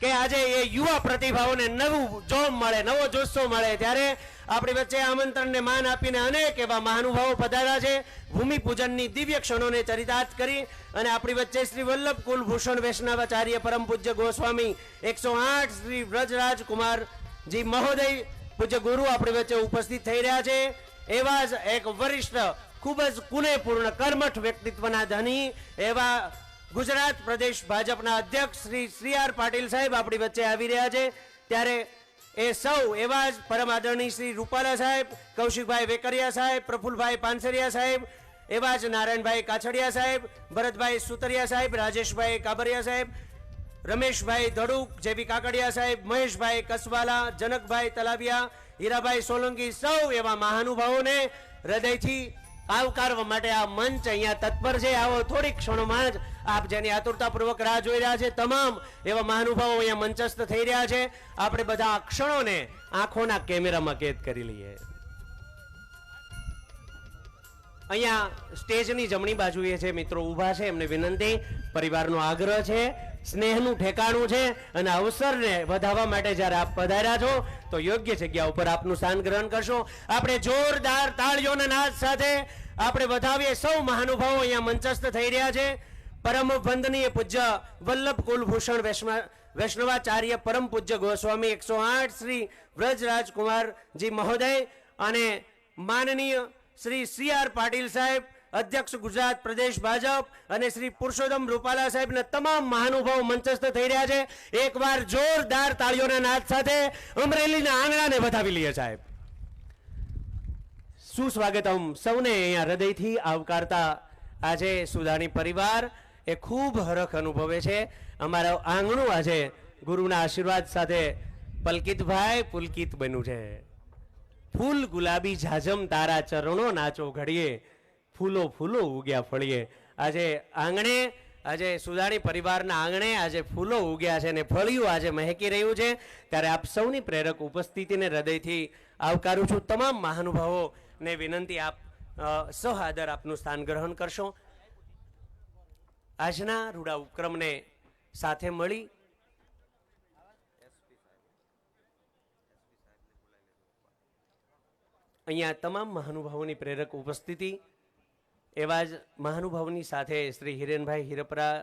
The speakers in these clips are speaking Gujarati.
કે આજે એ યુવા પ્રતિભાઓને નવું જોમ મળે, નવો જોશો મળે, ત્યારે આપણી વચ્ચે આમંત્રણને માન આપીને અનેક એવા મહાનુભાવો પધાર્યા છે. ભૂમિપૂજનની દિવ્ય ક્ષણોને ચરિતાર્થ કરી અને આપણી વચ્ચે શ્રી વલ્લભ કુલભૂષણ વૈષ્ણવાચાર્ય પરમ પૂજ્ય ગોસ્વામી 108 શ્રી વ્રજરાજ કુમારજી મહોદય પૂજ્ય ગુરુ આપણી વચ્ચે ઉપસ્થિત થઈ રહ્યા છે. એવા જ એક વરિષ્ઠ, ખૂબ જ કુનેપૂર્ણ, કર્મઠ વ્યક્તિત્વના ધની એવા ગુજરાત પ્રદેશ ભાજપના અધ્યક્ષ શ્રી આર પાટીલ સાહેબ આપણી વચ્ચે આવી રહ્યા છે. ત્યારે એ સૌ એવા જ પરમ આદરણીય શ્રી રૂપાલા સાહેબ, કૌશિકભાઈ વેકરિયા સાહેબ, પ્રફુલભાઈ પાનસરિયા સાહેબ, એવા જ નારાયણભાઈ કાછડિયા સાહેબ, ભરતભાઈ સુતરિયા સાહેબ, રાજેશભાઈ કાબરિયા સાહેબ, રમેશભાઈ ધડુક, જેબી કાકડિયા સાહેબ, મહેશભાઈ કસવાલા, જનકભાઈ તલાવિયા, હીરાભાઈ સોલંકી, સૌ એવા મહાનુભાવોને હૃદયથી આવકારવા માટે આ મંચ અહીંયા તત્પર છે. આવો થોડીક ક્ષણોમાં જ આપ જેની આતુરતાપૂર્વક રાહ જોઈ રહ્યા છે તમામ એવા મહાનુભાવો અહીંયા મંચસ્થ થઈ રહ્યા છે. આપણે બધા આ ક્ષણોને આંખોના કેમેરામાં કેદ કરી લઈએ. અહીંયા સ્ટેજની જમણી બાજુએ છે મિત્રો ઊભા છે, એમને વિનંતી, પરિવારનો આગ્રહ છે, સ્નેહનું ઠેકાણું છે અને અવસરને વધાવવા માટે જ્યારે આપ પધાર્યા છો તો યોગ્ય જગ્યા ઉપર આપનું સ્થાન ગ્રહણ કરશો. આપણે જોરદાર તાળીઓના નાદ સાથે આપણે વધાવીએ. સૌ મહાનુભાવો અહીંયા મંચસ્થ થઈ રહ્યા છે. પરમ વંદનીય પૂજ્ય વલ્લભ કુલભૂષણ વૈષ્ણવાચાર્ય પરમ પૂજ્ય ગોસ્વામી 108 શ્રી વ્રજરાજ કુમારજી મહોદય અને માનનીય શ્રી આર પાટીલ સાહેબ, અધ્યક્ષ ગુજરાત પ્રદેશ ભાજપ, અને શ્રી પુરુષોત્તમ રૂપાલા સાહેબના તમામ મહાનુભાવો મંચસ્થ થઈ રહ્યા છે. એકવાર જોરદાર તાળીઓના નાદ સાથે અમરેલીના આંગણાને વધાવી લઈએ સાહેબ. સુસ્વાગતમ. સૌને અહીંયા હૃદયથી આવકારતા આજે સુદાણી પરિવાર એ ખૂબ હરખ અનુભવે છે. અમારા આંગણું આજે ગુરુના આશીર્વાદ સાથે પુલકિત બન્યું છે. ફૂલ ગુલાબી ઝાઝમ તારા ચરણો નાચો ઘડીએ, ફૂલો ફૂલો ઉગ્યા ફળીએ. આજે આંગણે, આજે સુદાણી પરિવારના આંગણે આજે ફૂલો ઉગ્યા છે અને ફળિયું આજે મહેકી રહ્યું છે. ત્યારે આપ સૌની પ્રેરક ઉપસ્થિતિને હૃદયથી આવકારું છું. તમામ મહાનુભાવોને વિનંતી, આપ સહઆદર આપનું સ્થાન ગ્રહણ કરશો. આજના રૂડા ઉપક્રમને સાથે મળી અહીંયા તમામ મહાનુભાવોની પ્રેરક ઉપસ્થિતિ, એવા જ મહાનુભાવોની સાથે શ્રી હિરેનભાઈ હિરપરા,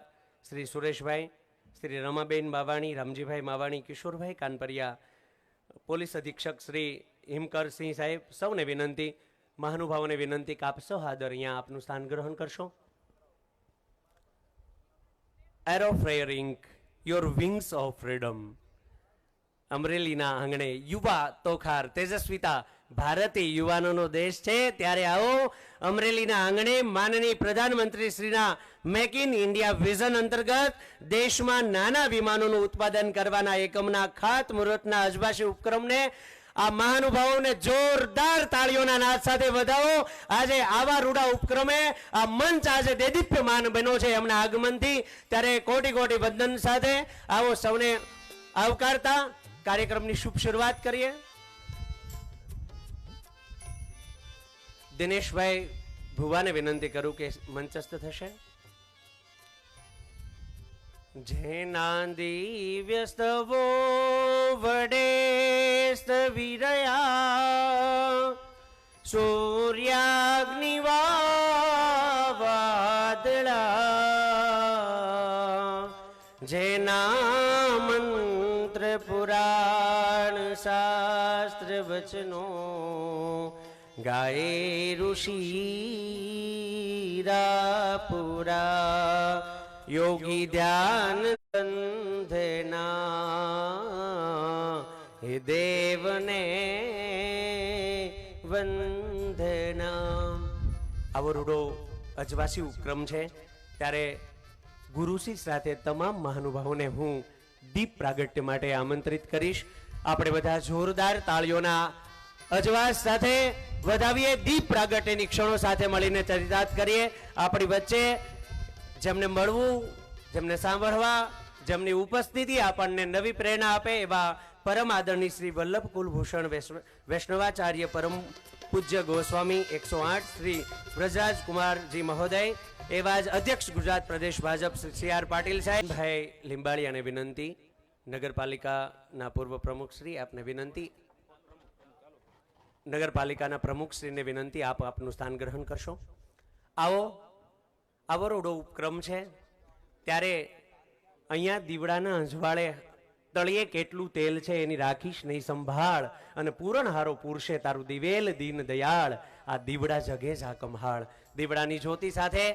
શ્રી સુરેશભાઈ, શ્રી રમાબેન બાવાણી, રામજીભાઈ માવાણી, કિશોરભાઈ કાનપરિયા, પોલીસ અધિક્ષક શ્રી હિમકરસિંહ સાહેબ, સૌને વિનંતી, મહાનુભાવોને વિનંતી કે આપ સહઆદર અહીંયા આપનું સ્થાન ગ્રહણ કરશો. એરોફ્રેયરિંગ યોર વિંગ્સ ઓફ ફ્રીડમ. અમરેલીના આંગણે યુવા તોખાર તેજસ્વીતા ભારતીય યુવાનોનો દેશ છે. ત્યારે આવો અમરેલીના આંગણે માનનીય પ્રધાનમંત્રી શ્રીના મેક ઇન ઇન્ડિયા વિઝન અંતર્ગત દેશમાં નાના વિમાનોનું ઉત્પાદન કરવાના એકમના ખાતમુહૂર્તના અજમાયશી ઉપક્રમને આ મહાનુભાવોને જોરદાર તાળીઓના નાદ સાથે વધાવો. આજે આવા રૂડા ઉપક્રમે આ મંચ આજે દેદીપ્યમાન બન્યો છે એમના આગમનથી. ત્યારે કોટી કોટી વંદન સાથે આવો સૌને આવકારતા કાર્યક્રમની શુભ શરૂઆત કરીએ. દિનેશભાઈ ભુવાને વિનંતી કરું કે મંચસ્થ થશે. જેના દિવ્યસ્તવો વડે સ્તવી રહ્યા, સૂર્યાગ્નિવા વાદળા, જેના મંત્ર પુરાણ શાસ્ત્ર વચનો ગાય ઋષિરા પુરા, યોગી ધ્યાન બંધના હે દેવને વંદના. આવો રૂડો અજવાસી ઉપક્રમ છે. ત્યારે ગુરુશ્રી સાથે તમામ મહાનુભાવોને હું દીપ પ્રાગટ્ય માટે આમંત્રિત કરીશ. આપણે બધા જોરદાર તાળીઓના અજવાસ સાથે વધાવીએ. દીપ પ્રાગટ્યની ક્ષણો સાથે મળીને ચરિતાર્થ કરીએ. આપણી વચ્ચે જેમને મળવું, જેમને સાંભળવા, જેમની ઉપસ્થિતિ આપણને નવી પ્રેરણા આપે એવા પરમ આદરણીય શ્રી વલ્લભ કુલભૂષણ વૈષ્ણવાચાર્ય પરમ પૂજ્ય ગોસ્વામી 108 શ્રી વ્રજરાજ કુમારજી મહોદય, એવા જ અધ્યક્ષ ગુજરાત પ્રદેશ ભાજપ શ્રી આર પાટીલ સાહેબ, ભાઈ લીંબાળિયાને વિનંતી નગરપાલિકાના પૂર્વ પ્રમુખ શ્રી, આપને વિનંતી, નગરપાલિકાના પ્રમુખ શ્રીને વિનંતી, આપ આપનું સ્થાન ગ્રહણ કરશો. આવો, આવરોડો ઉપક્રમ છે ત્યારે અહીંયા દીવડાના અંજવાળે તળિયે કેટલું તેલ છે એની રાખીશ નહીં સંભાળ, અને પૂરણ હારો પૂરશે તારું દિવેલ દીન દયાળ, આ દીવડા જગે જા કમહાળ. દીવડાની જ્યોતિ સાથે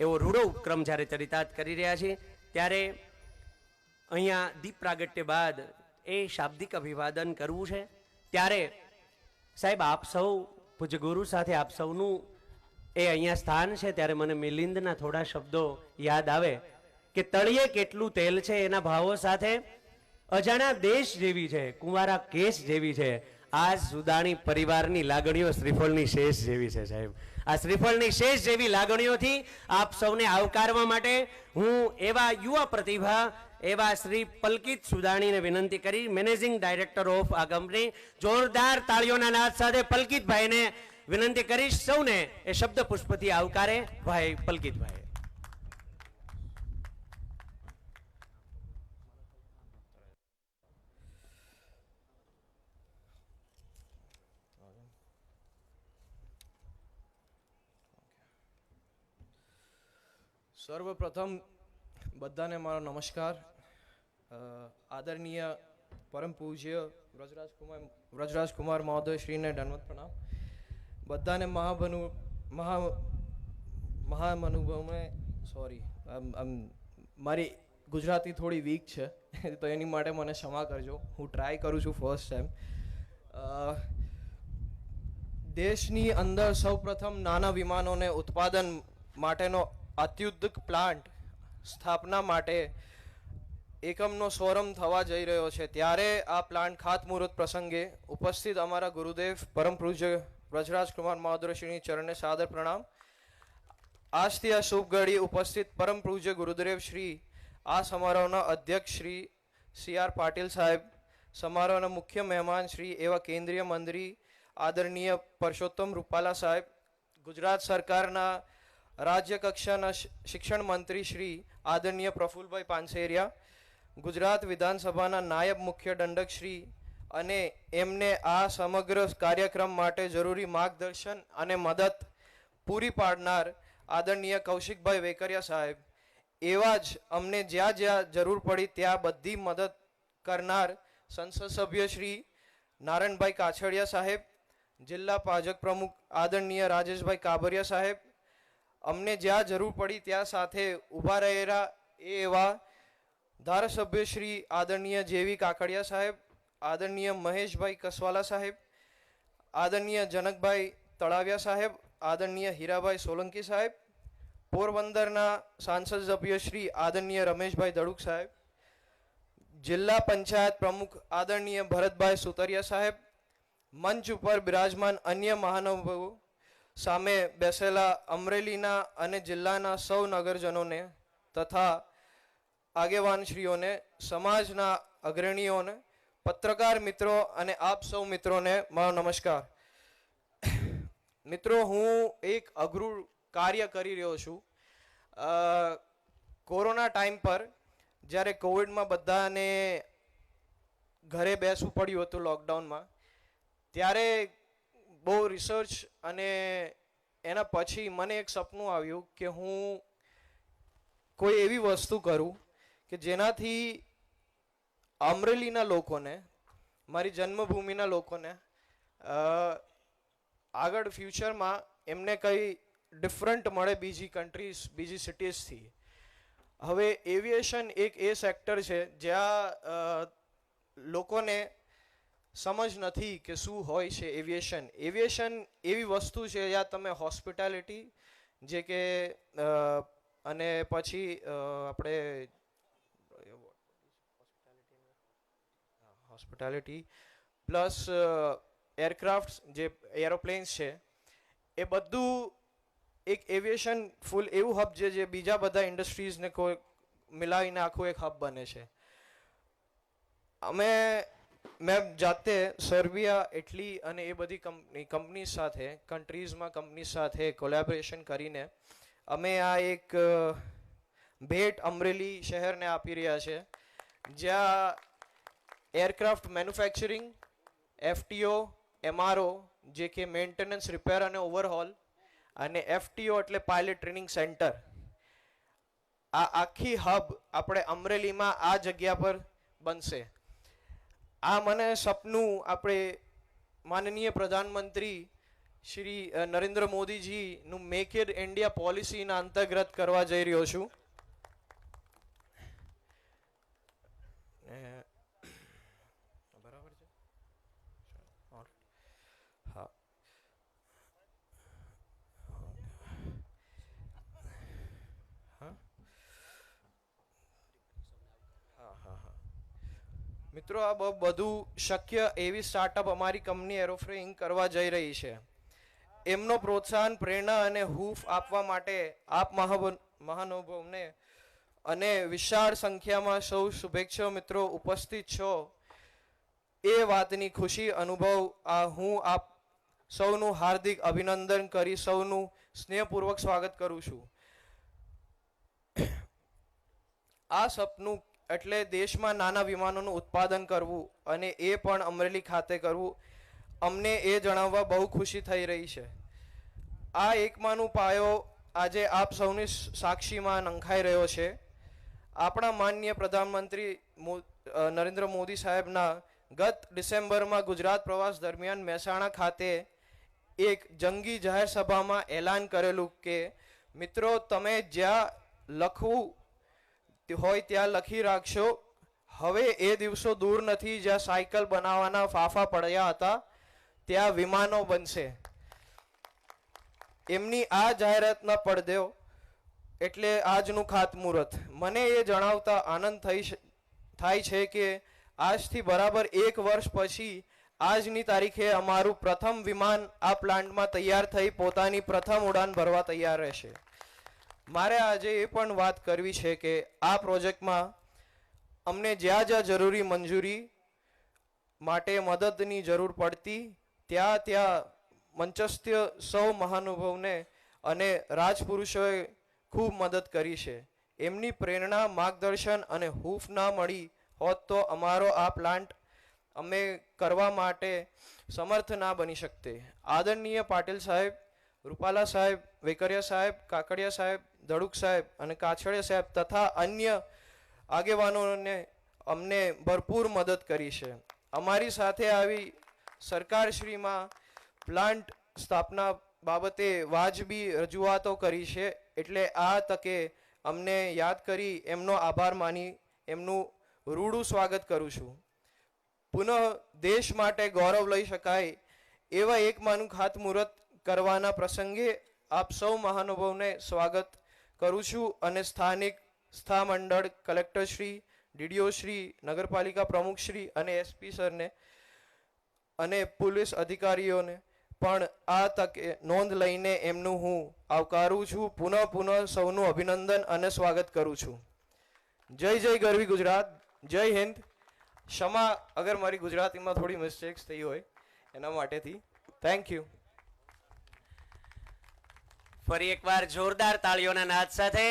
એવો રૂડો ઉપક્રમ જ્યારે ચરિતાર્થ કરી રહ્યા છીએ ત્યારે અહીંયા દીપ પ્રાગટ્ય બાદ એ શાબ્દિક અભિવાદન કરવું છે. ત્યારે સાહેબ આપ સૌ પૂજ્ય ગુરુ સાથે આપ સૌનું એ અહીંયા સ્થાન છે ત્યારે મને મિલિંદના થોડા શબ્દો યાદ આવે કે તળિયે કેટલું તેલ છે એના ભાવો સાથે અજાણ્યા દેશ જેવી છે, કુંવારા કેસ જેવી છે, આ સુદાણી પરિવારની લાગણીઓ શ્રીફળની શેષ જેવી છે. સાહેબ આ શ્રીફળની શેષ જેવી લાગણીઓથી આપ સૌને આવકારવા માટે હું એવા યુવા પ્રતિભા એવા શ્રી પલકિત સુદાણીને વિનંતી કરી, મેનેજિંગ ડાયરેક્ટર ઓફ આ કંપની, જોરદાર તાળીઓના નાદ સાથે પલકિતભાઈને વિનંતી કરીશ સૌને એ શબ્દ પુષ્પથી આવકારે. ભાઈ પલકિતભાઈ. સર્વપ્રથમ બધાને મારો નમસ્કાર. આદરણીય પરમ પૂજ્ય વ્રજરાજકુમાર મહોદય શ્રીને દંડવત પ્રણામ. બધાને મહામનુભાવને સોરી, મારી ગુજરાતી થોડી વીક છે તો એની માટે મને ક્ષમા કરજો. હું ટ્રાય કરું છું ફર્સ્ટ ટાઈમ. દેશની અંદર સૌપ્રથમ નાના વિમાનોને ઉત્પાદન માટેનો અત્યુદ્યોગ પ્લાન્ટ સ્થાપના માટે એકમનો શોરૂમ થવા જઈ રહ્યો છે ત્યારે આ પ્લાન્ટ ખાતમુહૂર્ત પ્રસંગે ઉપસ્થિત અમારા ગુરુદેવ પરમ પૂજ્ય વ્રજરાજકુમાર મહોદયશ્રીની ચરણે સાદર પ્રણામ. આજથી આ શુભ ઘડી ઉપસ્થિત પરમ પૂજ્ય ગુરુદેવ શ્રી, આ સમારોહના અધ્યક્ષ શ્રી CR પાટીલ સાહેબ, સમારોહના મુખ્ય મહેમાન શ્રી એવા કેન્દ્રીય મંત્રી આદરણીય પરસોત્તમ રૂપાલા સાહેબ, ગુજરાત સરકારના રાજ્ય કક્ષાના શિક્ષણ મંત્રી શ્રી આદરણીય પ્રફુલભાઈ પાનસેરિયા, ગુજરાત વિધાનસભાના નાયબ મુખ્ય દંડક શ્રી અને એમને આ સમગ્ર કાર્યક્રમ માટે જરૂરી માર્ગદર્શન અને મદદ પૂરી પાડનાર આદરણીય કૌશિકભાઈ વેકરિયા સાહેબ, એવા જ અમને જ્યાં જ્યાં જરૂર પડી ત્યાં બધી મદદ કરનાર સંસદ સભ્ય શ્રી નારાયણભાઈ કાછડિયા સાહેબ, જિલ્લા ભાજપ પ્રમુખ આદરણીય રાજેશભાઈ કાબરિયા સાહેબ, અમને જ્યાં જરૂર પડી ત્યાં સાથે ઊભા રહેલા એવા ધારાસભ્ય શ્રી આદરણીય જેવી કાકડિયા સાહેબ, આદરણીય મહેશભાઈ કસવાલા સાહેબ, આદરણીય જનકભાઈ તળાવિયા સાહેબ, આદરણીય હીરાભાઈ સોલંકી સાહેબ, પોરબંદરના સાંસદ સભ્ય શ્રી આદરણીય રમેશભાઈ દડુક સાહેબ, જિલ્લા પંચાયત પ્રમુખ આદરણીય ભરતભાઈ સુતરિયા સાહેબ, મંચ ઉપર બિરાજમાન અન્ય મહાનુભાવો, સામે બેસેલા અમરેલીના અને જિલ્લાના સૌ નગરજનોને તથા આગેવાનશ્રીઓને, સમાજના અગ્રણીઓને, પત્રકાર મિત્રો અને આપ સૌ મિત્રોને મારો નમસ્કાર. મિત્રો, હું એક અઘરું કાર્ય કરી રહ્યો છું. કોરોના ટાઈમ પર જ્યારે કોવિડમાં બધાને ઘરે બેસવું પડ્યું હતું લોકડાઉનમાં, ત્યારે બહુ રિસર્ચ અને એના પછી મને એક સપનું આવ્યું કે હું કોઈ એવી વસ્તુ કરું કે જેનાથી અમરેલીના લોકોને, મારી જન્મભૂમિના લોકોને આગળ ફ્યુચરમાં એમને કંઈ ડિફરન્ટ મળે બીજી કન્ટ્રીઝ, બીજી સિટીઝથી. હવે એવિએશન એક એ સેક્ટર છે જ્યાં લોકોને સમજ નથી કે શું હોય છે એવિએશન. એવિએશન એવી વસ્તુ છે જ્યાં તમે હોસ્પિટાલિટી, જે કે અને પછી આપણે હોસ્પિટાલિટી પ્લસ એરક્રાફ્ટ, જે એરોપ્લેન્સ છે, એ બધું એક એવિએશન ફૂલ એવું હબ છે જે બીજા બધા ઇન્ડસ્ટ્રીઝને કોઈ મિલાવીને આખું એક હબ બને છે. મેં જાતે સર્બિયા, ઇટલી અને એ બધી કંપની સાથે, કંપની સાથે કોલેબોરેશન કરીને અમે આ એક ભેટ અમરેલી શહેરને આપી રહ્યા છે. જ્યાં એરક્રાફ્ટ મેન્યુફેક્ચરિંગ, FTO, MRO જે કે મેન્ટેનન્સ, રિપેર અને ઓવરહોલ, અને FTO એટલે પાયલટ ટ્રેનિંગ સેન્ટર, આ આખી હબ આપણે અમરેલીમાં આ જગ્યા પર બનશે. આ મને સપનું આપણે માનનીય પ્રધાનમંત્રી શ્રી નરેન્દ્ર મોદીજીનું મેક ઇન ઇન્ડિયા પોલિસીના અંતર્ગત કરવા જઈ રહ્યો છું. બરાબર છે. હા, મિત્રો, આ બધું શક્ય એવી સ્ટાર્ટઅપ અમારી કંપની એરોફ્રે ઇન્ક કરવા જઈ રહી છે. એમનો પ્રોત્સાહન, પ્રેરણા અને હૂફ આપવા માટે આપ મહાનુભાવને અને વિશાળ સંખ્યામાં સૌ શુભેચ્છા મિત્રો ઉપસ્થિત છો એ વાતની ખુશી અનુભવ હું આપ સૌનું હાર્દિક અભિનંદન કરી સૌનું સ્નેહપૂર્વક સ્વાગત કરું છું. આ સપનું એટલે દેશમાં નાના વિમાનોનું ઉત્પાદન કરવું અને એ પણ અમરેલી ખાતે કરવું. અમને એ જણાવવા બહુ ખુશી થઈ રહી છે. આ એકમાનું પાયો આજે આપ સૌની સાક્ષીમાં નંખાઈ રહ્યો છે. આપણા માનનીય પ્રધાનમંત્રી નરેન્દ્ર મોદી સાહેબના ગત ડિસેમ્બરમાં ગુજરાત પ્રવાસ દરમિયાન મહેસાણા ખાતે એક જંગી જાહેર સભામાં એલાન કરેલું કે મિત્રો, તમે જ્યાં લખવું હોય ત્યાં લખી રાખશો. હવે એ દિવસો દૂર નથી જ્યાં સાયકલ બનાવવાના ફાફા પડ્યા હતા, ત્યાં વિમાનો બનશે. એમની આ જાહેરાતના પડદો એટલે આજનું ખાતમુહૂર્ત. મને એ જણાવતા આનંદ થાય છે કે આજથી બરાબર 1 વર્ષ પછી આજની તારીખે અમારું પ્રથમ વિમાન આ પ્લાન્ટમાં તૈયાર થઈ પોતાની પ્રથમ ઉડાન ભરવા તૈયાર રહેશે. મારે આજે એ પણ વાત કરવી છે કે આ પ્રોજેક્ટમાં અમને જ્યાં જ્યાં જરૂરી મંજૂરી માટે મદદની જરૂર પડતી ત્યાં મંચસ્થ સૌ મહાનુભાવને અને રાજપુરુષોએ ખૂબ મદદ કરી છે. એમની પ્રેરણા, માર્ગદર્શન અને હૂફ ના મળી હોત તો અમારો આ પ્લાન્ટ અમે કરવા માટે સમર્થ ના બની શકતે. આદરણીય પાટીલ સાહેબ, રૂપાલા સાહેબ, વેકરિયા સાહેબ, કાકડિયા સાહેબ, ધડુક સાહેબ અને કાછડિયા સાહેબ તથા અન્ય આગેવાનોને અમને ભરપૂર મદદ કરી છે. અમારી સાથે આવી સરકારશ્રીમાં પ્લાન્ટ સ્થાપના બાબતે વાજબી રજૂઆતો કરી છે. એટલે આ તકે અમને યાદ કરી એમનો આભાર માની એમનું રૂડું સ્વાગત કરું છું. પુનઃ દેશ માટે ગૌરવ લઈ શકાય એવા એકમાનું ખાતમુહૂર્ત કરવાના પ્રસંગે આપ સૌ મહાનુભાવને સ્વાગત કરું છું અને સ્થાનિક સ્થામંડળ, કલેક્ટરશ્રી, DDO શ્રી, નગરપાલિકા પ્રમુખશ્રી અને SP સરને અને પોલીસ અધિકારીઓને પણ આ તકે નોંધ લઈને એમનું હું આવકારું છું. પુનઃ સૌનું અભિનંદન અને સ્વાગત કરું છું. જય જય ગરવી ગુજરાત, જય હિન્દ. ક્ષમા અગર મારી ગુજરાતીમાં થોડી મિસ્ટેક્સ થઈ હોય એના માટેથી. Thank you. ફરી એકવાર જોરદાર તાળીઓના નાદ સાથે.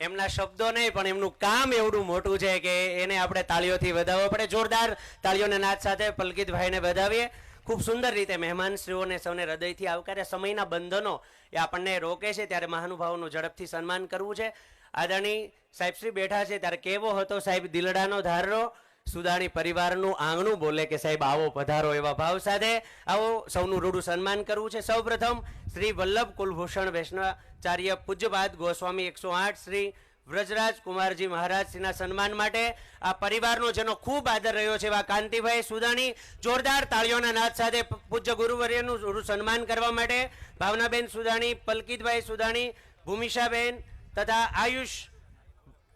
એમના શબ્દો નહીં પણ એમનું કામ એવડું મોટું છે કે એને આપણે તાળીઓથી વધાવવો પડે. જોરદાર તાળીઓના નાદ સાથે પલકિતભાઈને વધાવીએ. ખૂબ સુંદર રીતે મહેમાનશ્રીઓને સૌને હૃદયથી આવકારે. સમયના બંધનો એ આપણને રોકે છે ત્યારે મહાનુભાવોનું ઝડપથી સન્માન કરવું છે. આદરણીય સાહેબશ્રી બેઠા છે ત્યારે કેવો હતો સાહેબ દિલડાનો ધારો. સુદાણી પરિવારનું આંગણું બોલે કે સાહેબ આવો પધારો એવા ભાવ સાથે આવો સૌનું રૂડું સન્માન કરવું છે. સૌપ્રથમ શ્રી વલ્લભ કુલભૂષણ વૈષ્ણવાચાર્ય પૂજ્યપાદ ગોસ્વામી 108 શ્રી વ્રજરાજ કુમારજી મહારાજશ્રીના સન્માન માટે આ પરિવારનો જેનો ખૂબ આદર રહ્યો છે એવા કાંતિભાઈ સુદાણી જોરદાર તાળીઓના નાદ સાથે પૂજ્ય ગુરુવર્યનું રૂડું સન્માન કરવા માટે ભાવનાબેન સુદાણી, પલકિતભાઈ સુદાણી, ભૂમિશાબેન તથા આયુષ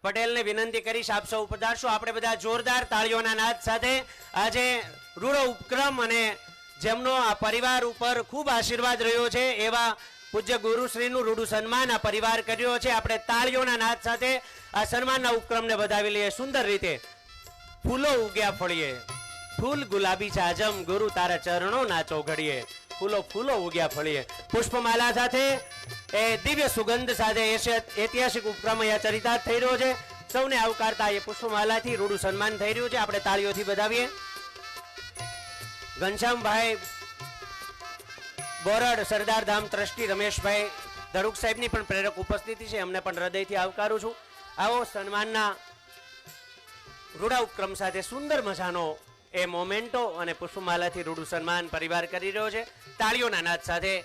પટેલને વિનંતી કરીશ આપ સૌ પધારશો. આપણે બધા જોરદાર તાળીઓના નાદ સાથે આજે રૂડો ઉપક્રમ અને જેમનો આ પરિવાર ઉપર ખૂબ આશીર્વાદ રહ્યો છે એવા પૂજ્ય ગુરુશ્રીનું રૂડું સન્માન આ પરિવાર કર્યો છે. આપણે તાળીઓના નાદ સાથે આ સન્માનના ઉપક્રમને વધાવી લઈએ. સુંદર રીતે ફૂલો ઉગ્યા ફળીએ, ફૂલ ગુલાબી ચાજમ, ગુરુ તારા ચરણો નાચો ઘડીએ. ફૂલો ફૂલો ઉગ્યા ફળીએ. પુષ્પમાલા સાથે એ દિવ્ય સુગંધ સાથે ઐતિહાસિક ઉપક્રમ અહીંયા ચરિતાર્થ થઈ રહ્યો છે. સૌને આવકારતા એ પુષ્પમાલાથી રૂડું સન્માન થઈ રહ્યું છે. આપણે તાળીઓથી વધાવીએ. ઘનશ્યામભાઈ બોરડ, સરદાર ધામ ટ્રસ્ટી રમેશભાઈ ધડુક સાહેબની પણ પ્રેરક ઉપસ્થિતિ છે. એમને પણ હૃદયથી આવકારું છું. આવો સન્માનના રૂડા ઉપક્રમ સાથે સુંદર મજાનો એ મોમેન્ટો અને પુષ્પમાલાથી રૂડું સન્માન પરિવાર કરી રહ્યો છે. તાળીઓના નાદ સાથે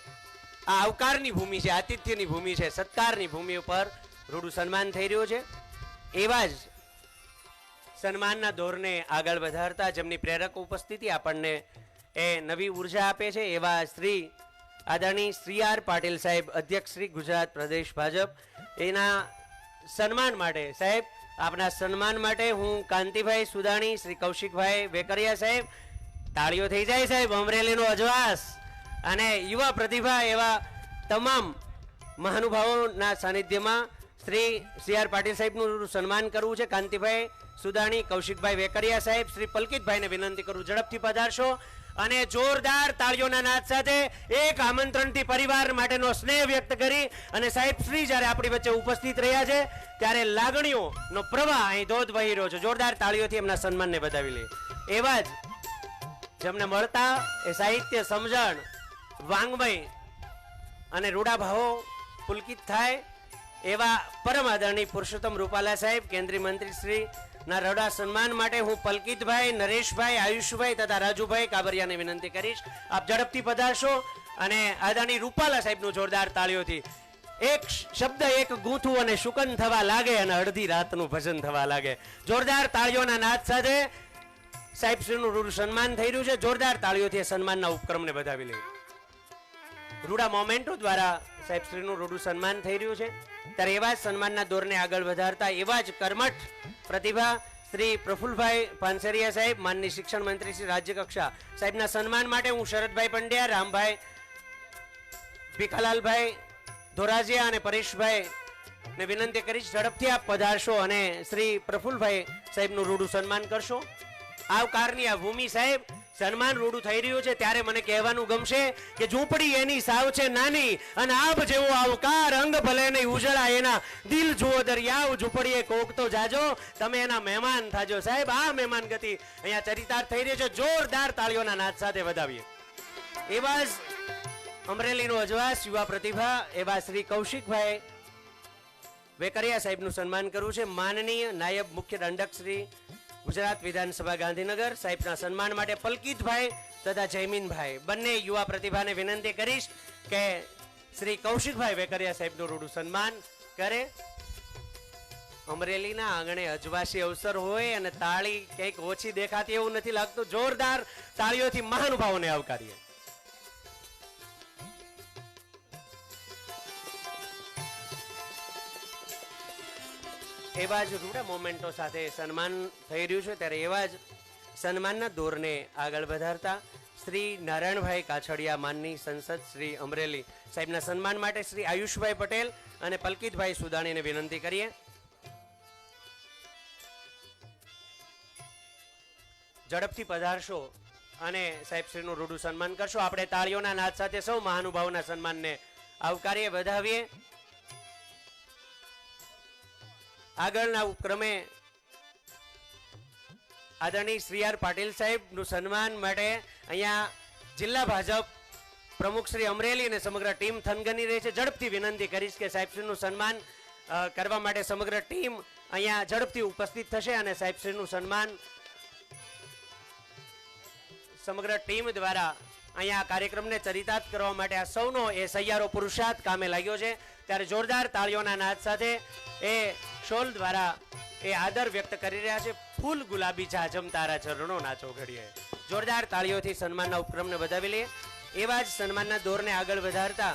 આ આવકારની ભૂમિ છે, આતિથ્યની ભૂમિ છે, સત્કારની ભૂમિ ઉપર રૂડું સન્માન થઈ રહ્યું છે. એવા જ સન્માનના દોરને આગળ વધારતા જેમની પ્રેરક ઉપસ્થિતિ આપણને એ નવી ઉર્જા આપે છે એવા શ્રી આદરણીય શ્રી આર પાટીલ સાહેબ, અધ્યક્ષ શ્રી ગુજરાત પ્રદેશ ભાજપ, એના સન્માન માટે સાહેબ, આપના સન્માન માટે હું કાંતિભાઈ સુદાણી, શ્રી કૌશિકભાઈ વેકરિયા સાહેબ, તાળીઓ થઈ જાય સાહેબ, અમરેલીનો અજવાસ અને યુવા પ્રતિભા એવા તમામ મહાનુભાવોના સાનિધ્યમાં શ્રી આર પાટીલ સાહેબનું સન્માન કરવું છે. કાંતિભાઈ સુદાણી, કૌશિકભાઈ વેકરિયા સાહેબ, શ્રી પલકિતભાઈને વિનંતી કરું ઝડપથી પધારશો અને જોરદાર તાળીઓના નાદ સાથે એક આમંત્રણથી પરિવાર માટેનો સ્નેહ વ્યક્ત કરી અને સાહેબ શ્રી જ્યારે આપણી વચ્ચે ઉપસ્થિત રહ્યા છે ત્યારે લાગણીઓનો પ્રવાહ અહીં ધોધ વહી રહ્યો છે. જોરદાર તાળીઓથી એમના સન્માનને વધાવી લે. એવા જ જેમને મળતા એ સાહિત્ય સમજણ, વાંગમય અને રૂડા ભાવો પુલકિત થાય એવા પરમ આદરણીય પુરુષોત્તમ રૂપાલા સાહેબ, કેન્દ્રીય મંત્રી શ્રી ના રડા સન્માન માટે હું પલકિતભાઈ, નરેશભાઈ, આયુષભાઈ તથા રાજુભાઈ કાબરિયાને વિનંતી કરીશ આપ ઝડપથી પધારશો અને આદરણીય રૂપાલા સાહેબનું જોરદાર તાળીઓથી એક શબ્દ એક ગૂંથું અને શુકન થવા લાગે અને અડધી રાતનું ભજન થવા લાગે. જોરદાર તાળીઓના નાદ સાથે સાહેબ શ્રીનું રૂડું સન્માન થઈ રહ્યું છે. જોરદાર તાળીઓથી સન્માનના ઉપક્રમને વધાવી લે. રૂડા મોમેન્ટો દ્વારા સાહેબ શ્રીનું રૂડું સન્માન થઈ રહ્યું છે ત્યારે એવા જ સન્માનના દોરને આગળ વધારતા એવા જ કર્મઠ પ્રતિભા શ્રી પ્રફુલભાઈ પાનસરિયા સાહેબ, માનનીય શિક્ષણ મંત્રી શ્રી રાજ્ય કક્ષા સાહેબના સન્માન માટે હું શરદભાઈ પંડ્યા, રામભાઈ, ભીખાલાલભાઈ ધોરાજીયા અને પરેશભાઈ ને વિનંતી કરીશ ઝડપથી આપ પધારશો અને શ્રી પ્રફુલભાઈ સાહેબનું રૂડું સન્માન કરશો. આવકારની આ ભૂમિ સાહેબ, સન્માન રૂડું થઈ રહ્યું છે ત્યારે મને કહેવાનું ગમશે કે ઝૂંપડી એની સાવ છે નાની અને આપ જેવો આવકાર, અંગ ભલે નહીં ઉજળા એના, દિલ જુઓ દરિયાવ, ઝૂંપડીએ કોક તો જાજો, તમે એના મહેમાન થાજો. સાહેબ આ મહેમાન ગતિ અહીંયા ચરિતાર્થ થઈ રહ્યો છે. જોરદાર તાળીઓના નાદ સાથે વધાવીએ. એવા જ અમરેલીનો અજવાસ, યુવા પ્રતિભા એવા શ્રી કૌશિકભાઈ વેકરિયા સાહેબનું સન્માન કરવું છે. માનનીય નાયબ મુખ્ય દંડક શ્રી ગુજરાત વિધાનસભા ગાંધીનગર સાહેબના સન્માન માટે પલકિતભાઈ તથા જયમીનભાઈ બંને યુવા પ્રતિભાને વિનંતી કરીશ કે શ્રી કૌશિકભાઈ વેકરિયા સાહેબનું રૂડું સન્માન કરે. અમરેલીના આંગણે અજવાસી અવસર હોય અને તાળી કંઈક ઓછી દેખાતી એવું નથી લાગતું. જોરદાર તાળીઓથી મહાનુભાવોને આવકારીએ. એવા જ રૂડા મોમેન્ટો સાથે સન્માન થઈ રહ્યું છે ત્યારે એવા જ સન્માનના દોરને આગળ વધારતા શ્રી નારાયણભાઈ કાછડિયા, માનની સંસદ શ્રી અમરેલી સાહેબના સન્માન માટે શ્રી આયુષભાઈ પટેલ અને પલકિતભાઈ સુદાણીને વિનંતી કરીએ. ઝડપથી પધારશો અને સાહેબ શ્રીનું રૂડું સન્માન કરશો. આપણે તાળીઓના નાદ સાથે સૌ મહાનુભાવોના સન્માનને આવકારીએ, વધાવીએ. આગળના ઉપક્રમે આદરણીય શ્રી આર પાટીલ સાહેબનું સન્માન માટે અહીંયા જિલ્લા ભાજપ પ્રમુખ શ્રી અમરેલી અને સમગ્ર ટીમ થનગની રહી છે. ઝડપથી વિનંતી કરીશ કે સાહેબશ્રીનું સન્માન કરવા માટે સમગ્ર ટીમ અહીંયા ઝડપથી ઉપસ્થિત થશે અને સાહેબશ્રીનું સન્માન સમગ્ર ટીમ દ્વારા અહીંયા કાર્યક્રમને ચરિતાર્થ કરવા માટે આ સૌનો એ સહિયારો પુરુષાર્થ કામે લાગ્યો છે ત્યારે જોરદાર તાળીઓના નાદ સાથે એ શોલ દ્વારા એ આદર વ્યક્ત કરી રહ્યા છે. ફૂલ ગુલાબી જાજમ તારા ચરણો નાચો ઘડીએ. જોરદાર તાળીઓથી સન્માનના ઉપક્રમને વધાવી લે. એવા જ સન્માનના દોરને આગળ વધારતા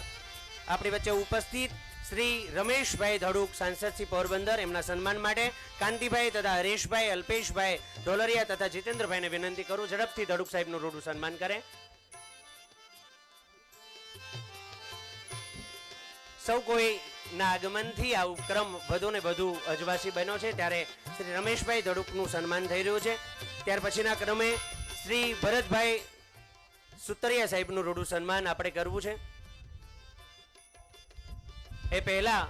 આપણી વચ્ચે ઉપસ્થિત શ્રી રમેશભાઈ ધડુક, સાંસદ શ્રી પોરબંદર, એમના સન્માન માટે કાંતિભાઈ તથા હરેશભાઈ, અલ્પેશભાઈ ઢોલરિયા તથા જીતેન્દ્રભાઈને વિનંતી કરું ઝડપથી ધડુક સાહેબનું રૂડું સન્માન કરે. સૌ કોઈના આગમનથી આ ઉપક્રમ વધુ ને વધુ અજવાસી બન્યો છે ત્યારે શ્રી રમેશભાઈ ધડુકનું સન્માન થઈ રહ્યું છે. ત્યાર પછીના ક્રમે શ્રી ભરતભાઈ સુતરિયા સાહેબનું રૂડું સન્માન આપણે કરવું છે. એ પહેલા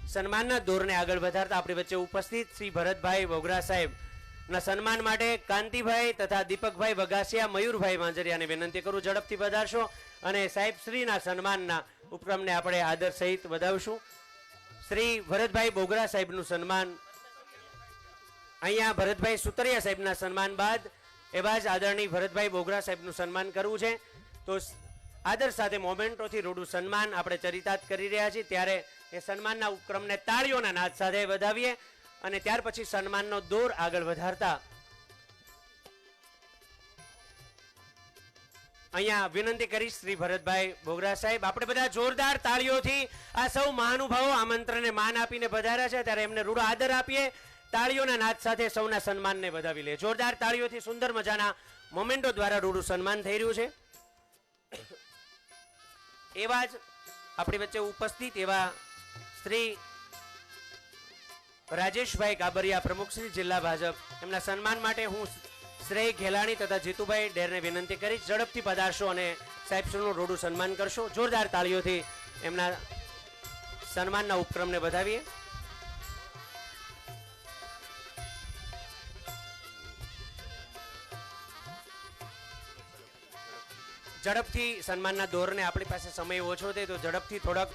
સન્માનના દોરને આગળ વધારતા આપણી વચ્ચે ઉપસ્થિત શ્રી ભરતભાઈ બોગરા સાહેબ ના સન્માન માટે કાંતિભાઈ તથા દીપકભાઈ વગાસિયા મયુરભાઈ માંજરિયાને વિનંતી કરું ઝડપથી પધારશો અને સાહેબ શ્રીના સન્માનના ઉપક્રમને આપણે આદર સહિત વધાવશું. શ્રી ભરતભાઈ બોગરા સાહેબનું સન્માન અહીંયા ભરતભાઈ સુતરિયા સાહેબના સન્માન બાદ એવા જ આદરણીય ભરતભાઈ બોગરા સાહેબનું સન્માન કરવું છે. તો આદર સાથે મોમેન્ટોથી રૂડું સન્માન આપણે ચરિતાર્થ કરી રહ્યા છીએ, ત્યારે એ સન્માનના ઉપક્રમને તાળીઓના નાદ સાથે વધાવીએ અને ત્યાર પછી સન્માનનો દોર આગળ વધારતા અહીંયા વિનંતી કરીશ શ્રી ભરતભાઈ બોગરા સાહેબ, આપણે બધા જોરદાર તાળીઓથી આ સૌ મહાનુભાવો આમંત્રણને માન આપીને પધાર્યા છે ત્યારે એમને રૂડો આદર આપીએ. તાળીઓના નાદ સાથે સૌના સન્માનને વધાવી લે. જોરદાર તાળીઓથી સુંદર મજાના મોમેન્ટો દ્વારા રૂડું સન્માન થઈ રહ્યું છે. એવા જ આપણી વચ્ચે ઉપસ્થિત એવા શ્રી રાજેશભાઈ કાબરિયા પ્રમુખ શ્રી જિલ્લા ભાજપ, એમના સન્માન માટે હું શ્રેય ઘેલાણી તથા જીતુભાઈ ડેરને વિનંતી કરીશ ઝડપથી પધારશો અને સાહેબશ્રીનું રૂડું સન્માન કરશો. જોરદાર તાળીઓથી એમના સન્માનના ઉપક્રમને વધાવીએ. ઝડપથી સન્માનના દોરને આપણી પાસે સમય ઓછો છે તો ઝડપથી થોડાક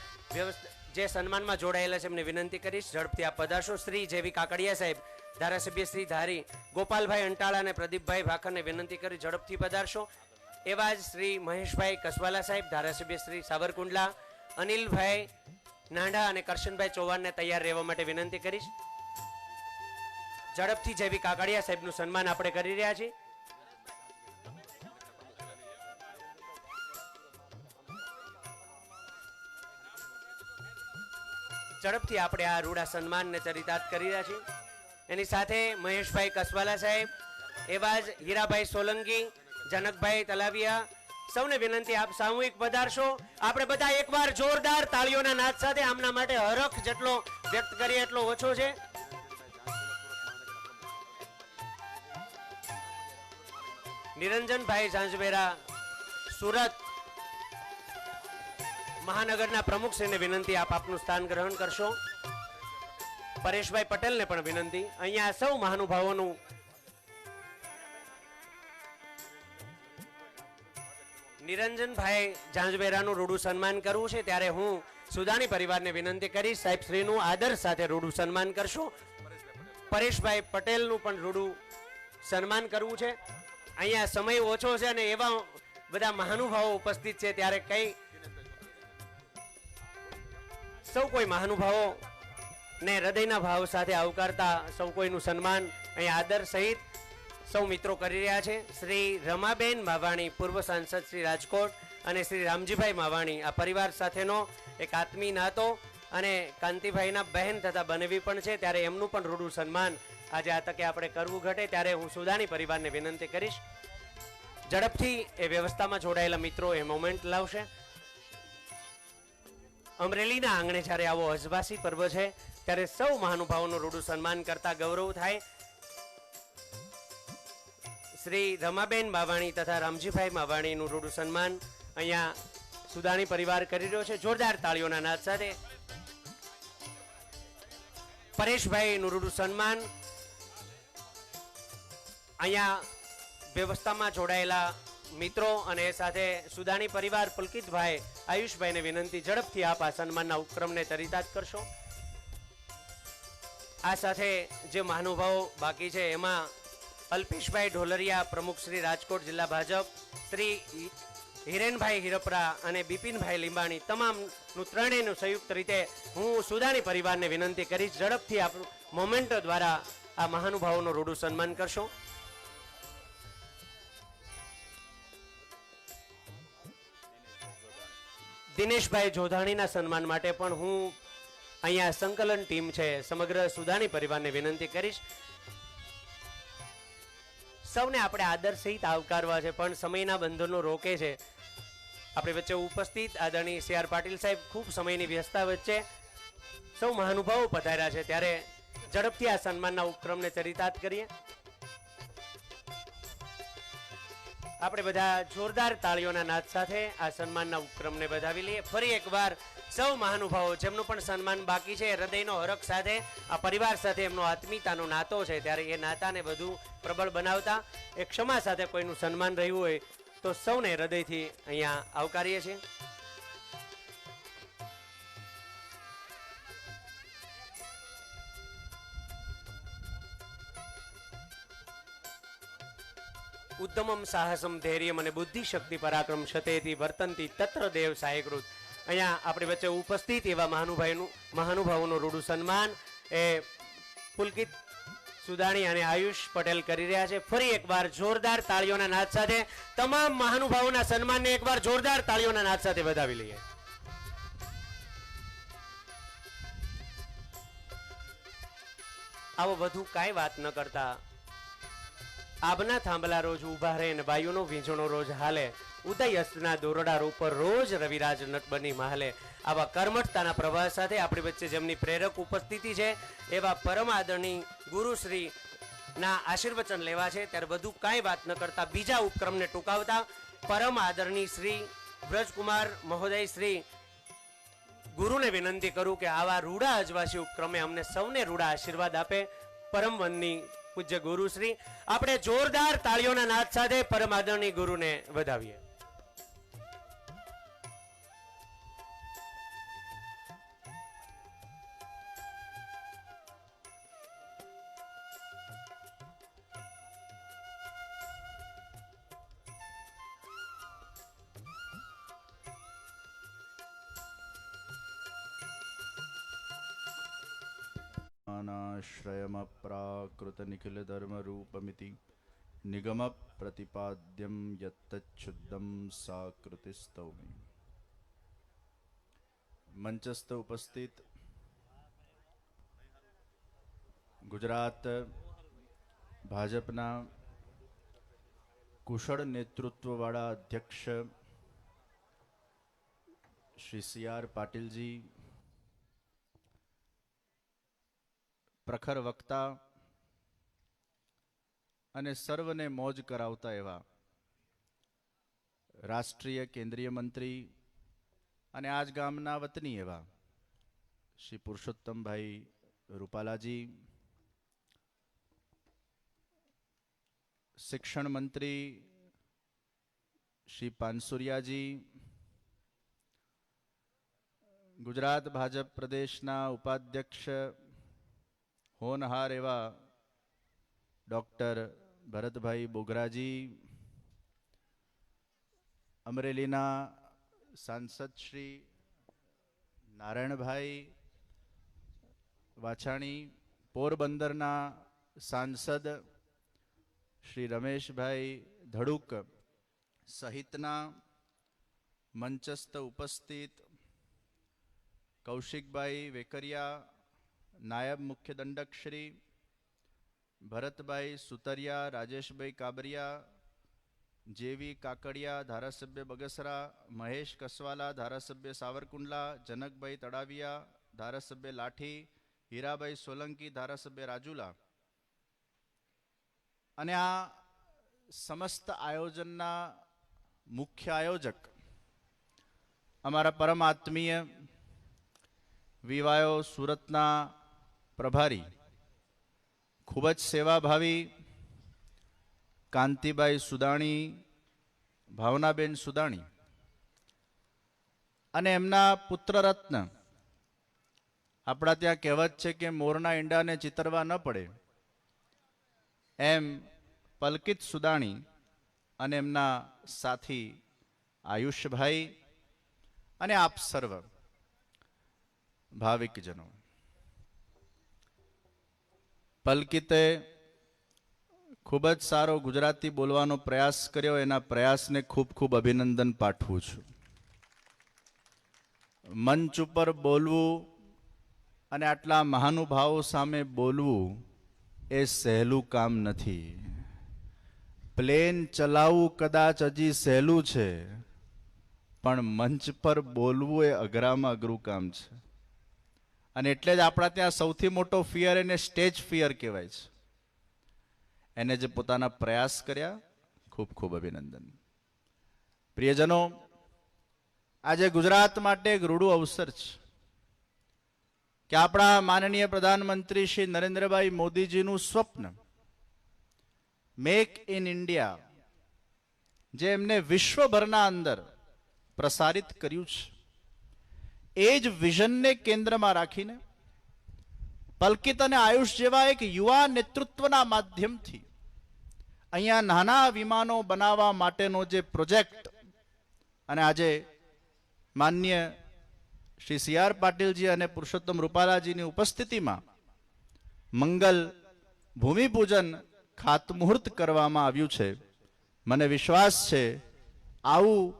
જે સન્માનમાં જોડાયેલા છે એમને વિનંતી કરીશ ઝડપથી આપ પધારશો. શ્રી જેવી કાકડિયા સાહેબ, ધારાસભ્ય શ્રી ધારી, ગોપાલભાઈ અંટાળા અને પ્રદીપભાઈ ભાખરને વિનંતી કરી ઝડપથી પધારશો. એવા જ શ્રી મહેશભાઈ કસવાલા સાહેબ, ધારાસભ્ય શ્રી સાવરકુંડલા, અનિલભાઈ નાંઢા અને કરશનભાઈ ચૌહાણને તૈયાર રહેવા માટે વિનંતી કરીશ. ઝડપથી જેવી કાકડિયા સાહેબનું સન્માન આપણે કરી રહ્યા છીએ. ઝડપથી આપણે આ રૂડા સન્માનને ચરિતાર્થ કરી રહ્યા છીએ. એની સાથે મહેશભાઈ કસવાલા સાહેબ, એવા જ હીરાભાઈ સોલંકી, જનકભાઈ તલાવિયા, સૌને વિનંતી આપ સામૂહિક પધારશો. આપણે બધા એકવાર જોરદાર તાળીઓના નાદ સાથે આમના માટે હરખ જેટલો વ્યક્ત કરીએ એટલો ઓછો છે. નિરંજનભાઈ ઝાંઝવેરા સુરત મહાનગરના પ્રમુખશ્રીને વિનંતી આપ આપનું સ્થાન ગ્રહણ કરશો. પરેશભાઈ પટેલને પણ વિનંતી. અહીંયા સૌ મહાનુભાવોનું નિરંજનભાઈ ઝાંઝવેરાનું રૂડું સન્માન કરવું છે ત્યારે હું સુદાણી પરિવારને વિનંતી કરીશ સાહેબ શ્રીનું આદર સાથે રૂડું સન્માન કરશો. પરેશભાઈ પટેલનું પણ રૂડું સન્માન કરવું છે. અહીંયા સમય ઓછો છે અને એવા બધા મહાનુભાવો ઉપસ્થિત છે ત્યારે કઈ સૌ કોઈ મહાનુભાવો ને હૃદયના ભાવ સાથે આવકારતા સૌ કોઈનું સન્માન અહીંયા આદર સહિત સૌ મિત્રો કરી રહ્યા છે. શ્રી રમાબેન માવાણી, પૂર્વ સાંસદ શ્રી રાજકોટ, અને શ્રી રામજીભાઈ માવાણી, આ પરિવાર સાથેનો એક આત્મી નાતો અને કાંતિભાઈના બહેન તથા બનેવી પણ છે ત્યારે એમનું પણ રૂડું સન્માન આજે આ તકે આપણે કરવું ઘટે ત્યારે હું સુદાણી પરિવારને વિનંતી કરીશ ઝડપથી એ વ્યવસ્થામાં જોડાયેલા મિત્રો એ મોમેન્ટ લાવશે. અમરેલીના આંગણે જ્યારે આવો અજવાસી પર્વ છે ત્યારે સૌ મહાનુભાવોનું રૂડું સન્માન કરતા ગૌરવ થાય. શ્રી રમાબેન માવાણી તથા રામજીભાઈ માવાણીનું રૂડું સન્માન અહીંયા સુદાણી પરિવાર કરી રહ્યો છે જોરદાર તાળીઓના નાદ સાથે. પરેશભાઈનું રૂડું સન્માન અહીંયા વ્યવસ્થામાં જોડાયેલા મિત્રો અને સાથે સુદાણી પરિવાર પુલકિતભાઈ, આયુષભાઈને વિનંતી ઝડપથી આપ આ સન્માનના ઉપક્રમને ચરિતાર્થ કરશો. આ સાથે જે મહાનુભાવો બાકી છે એમાં અલ્પેશભાઈ ઢોલરિયા, પ્રમુખ શ્રી રાજકોટ જિલ્લા ભાજપ, શ્રી હિરેનભાઈ હિરપરા અને બિપિનભાઈ લીંબાણી, તમામનું ત્રણેયનું સંયુક્ત રીતે હું સુદાણી પરિવારને વિનંતી કરીશ ઝડપથી આપ મોમેન્ટો દ્વારા આ મહાનુભાવોનું રૂડું સન્માન કરશો. દિનેશભાઈ જોધાણીના સન્માન માટે પણ હું અહીંયા સંકલન ટીમ છે સમગ્ર સુદાણી પરિવારને વિનંતી કરીશ. સૌને આપણે આદર સહિત આવકારવા છે પણ સમયના બંધનો રોકે છે. આપણી વચ્ચે ઉપસ્થિત આદરણીય સી.આર. પાટીલ સાહેબ ખૂબ સમયની વ્યસ્તતા વચ્ચે સૌ મહાનુભાવો પધાર્યા છે ત્યારે ઝડપથી આ સન્માનના ઉપક્રમને ચરિતાર્થ કરીએ. આપણે બધા જોરદાર તાળીઓના નાદ સાથે આ સન્માનના ઉપક્રમને વધાવી લઈએ. ફરી એકવાર સૌ મહાનુભાવો જેમનું પણ સન્માન બાકી છે, હૃદયનો હરખ સાથે આ પરિવાર સાથે એમનો આત્મીયતાનો નાતો છે, ત્યારે એ નાતાને વધુ પ્રબળ બનાવતા એ ક્ષમા સાથે કોઈનું સન્માન રહ્યું હોય તો સૌને હૃદયથી અહીંયા આવકારીએ છીએ. ઉદ્દમમ સાહસમ ધૈર્યમ અને બુદ્ધિ શક્તિ પરાક્રમ શતેથી વર્તંતી તત્ર દેવ સાયકૃત. અહીંયા આપણી વચ્ચે ઉપસ્થિત એવા મહાનુભાવોનું રૂડું સન્માન એ પુલકિત સુદાણી અને આયુષ પટેલ કરી રહ્યા છે. ફરી એકવાર જોરદાર તાળીઓના નાદ સાથે તમામ મહાનુભાવોના સન્માનને એકવાર જોરદાર તાળીઓના નાદ સાથે વધાવી લઈએ. આવો વધુ કાંઈ વાત ન કરતા આબના થાંભલા રોજ ઉભા રહે ને વાયુનો વીંઝણો રોજ હાલે, ઉદય અસ્તના દોરડા ઉપર રોજ રવિરાજ નટ બની માહલે. આવા કર્મઠતાના પ્રવાહ સાથે આપણી વચ્ચે જેમની પ્રેરક ઉપસ્થિતિ છે એવા પરમ આદરણીય ગુરુશ્રી ના આશીર્વચન લેવા છે, ત્યારે વધુ કાંઈ વાત ન કરતા બીજા ઉપક્રમને ટૂંકાવતા પરમ આદરણીય શ્રી વ્રજકુમાર મહોદય શ્રી ગુરુને વિનંતી કરું કે આવા રૂડા અજવાસી ઉપક્રમે અમને સૌને રૂડા આશીર્વાદ આપે. પરમ વંદની પૂજ્ય ગુરુશ્રી, આપણે જોરદાર તાળીઓના નાદ સાથે પરમ આદરણીય ગુરુને વધાવીએ. श्रयमप्राकृत निखिल धर्म रूपमिति निगम प्रतिपाद्यम यत्तच्छुद्धम साकृतिस्तौमि. मंचस्थ उपस्थित गुजरात भाजपना कुशल नेतृत्ववाળા अध्यक्ष श्री CR पाटिल जी, પ્રખર વક્તા અને સર્વને મોજ કરાવતા એવા રાષ્ટ્રીય કેન્દ્રીય મંત્રી અને આજ ગામના વતની એવા શ્રી પુરુષોત્તમભાઈ રૂપાલાજી, શિક્ષણ મંત્રી શ્રી પાનસુરિયાજી, ગુજરાત ભાજપ પ્રદેશના ઉપાધ્યક્ષ હોનહાર એવા ડોક્ટર ભરતભાઈ બોગરાજી, અમરેલીના સાંસદ શ્રી નારાયણભાઈ વાછાણી, પોરબંદરના સાંસદ શ્રી રમેશભાઈ ધડુક સહિતના મંચસ્થ ઉપસ્થિત કૌશિકભાઈ વેકરિયા, નાયબ મુખ્ય દંડક શ્રી ભરતભાઈ સુતરિયા, રાજેશભાઈ કાબરિયા, જેવી કાકડિયા ધારાસભ્ય બગસરા, મહેશ કસવાલા ધારાસભ્ય સાવરકુંડલા, જનકભાઈ તળાવિયા ધારાસભ્ય લાઠી, હીરાભાઈ સોલંકી ધારાસભ્ય રાજુલા, અને આ સમસ્ત આયોજનના મુખ્ય આયોજક અમારા પરમ આત્મીય વિવાયો સુરતના પ્રભારી, ખૂબ જ સેવાભાવી કાંતિભાઈ સુદાણી, ભાવનાબેન સુદાણી, અને એમના પુત્રરત્ન, આપણા ત્યાં કહેવત છે કે મોરના ઈંડાને ચિતરવા ન પડે, એમ પલકિત સુદાણી અને એમના સાથી આયુષભાઈ અને આપ સર્વ ભાવિકજનો. પલકિતે ખૂબ જ સારો ગુજરાતી બોલવાનો પ્રયાસ કર્યો, એના પ્રયાસને ખૂબ ખૂબ અભિનંદન પાઠવું છું. મંચ ઉપર બોલવું અને આટલા મહાનુભાવો સામે બોલવું એ સહેલું કામ નથી. પ્લેન ચલાવવું કદાચ હજી સહેલું છે, પણ મંચ પર બોલવું એ અઘરામાં અઘરું કામ છે. અને એટલે જ આપણા ત્યાં સૌથી મોટો ફિયર એને સ્ટેજ ફિયર કહેવાય છે. એને જે પોતાના પ્રયાસ કર્યા, ખૂબ ખૂબ અભિનંદન. પ્રિયજનો, આજે ગુજરાત માટે એક રૂડું અવસર છે કે આપણા માનનીય પ્રધાનમંત્રી શ્રી નરેન્દ્રભાઈ મોદીજીનું સ્વપ્ન મેક ઇન ઇન્ડિયા જે એમને વિશ્વભરના અંદર પ્રસારિત કર્યું છે, એ જ વિઝનને કેન્દ્રમાં રાખીને પલકિત અને આયુષ જેવા એક યુવા નેતૃત્વના માધ્યમથી અહીંયા નાના વિમાનો બનાવવા માટેનો જે પ્રોજેક્ટ, અને આજે માન્ય શ્રી સી.આર. પાટીલજી અને પુરુષોત્તમ રૂપાલાજીની ઉપસ્થિતિમાં મંગલ ભૂમિપૂજન ખાતમુહૂર્ત કરવામાં આવ્યું છે. મને વિશ્વાસ છે આવું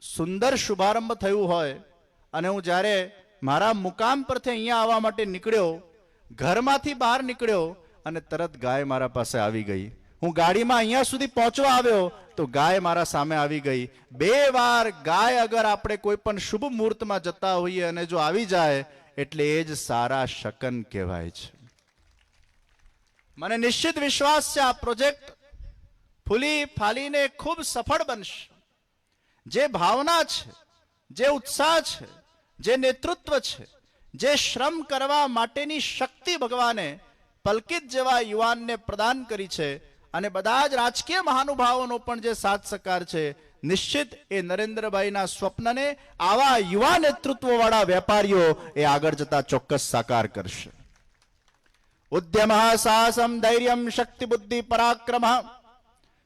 સુંદર શુભારંભ થયું હોય, અને હું જ્યારે મારા મુકામ પરથી અહીંયા આવવા માટે નીકળ્યો, ઘરમાંથી બહાર નીકળ્યો અને તરત ગાય મારા પાસે આવી ગઈ. હું ગાડીમાં અહીંયા સુધી પહોંચવા આવ્યો તો ગાય મારા સામે આવી ગઈ. 2 વાર ગાય અગર આપણે કોઈ પણ શુભ મુહૂર્તમાં જતા હોઈએ અને જો આવી જાય એટલે એ જ સારા શકન કહેવાય છે. મને નિશ્ચિત વિશ્વાસ છે આ પ્રોજેક્ટ ફૂલી ફાલીને ખૂબ સફળ બનશે. જે ભાવના છે, જે ઉત્સાહ છે, જે નેતૃત્વ છે, જે શ્રમ કરવા માટેની શક્તિ ભગવાને પલકિત જેવા યુવાનને પ્રદાન કરી છે, અને બધા જ રાજકીય મહાનુભાવોનો પણ જે સાથ સહકાર છે, નિશ્ચિત એ નરેન્દ્રભાઈના સ્વપ્નને આવા યુવા નેતૃત્વવાળા વેપારીઓ એ આગળ જતા ચોક્કસ સાકાર કરશે. ઉદ્યમ સાહસમ ધૈર્યમ શક્તિ બુદ્ધિ પરાક્રમ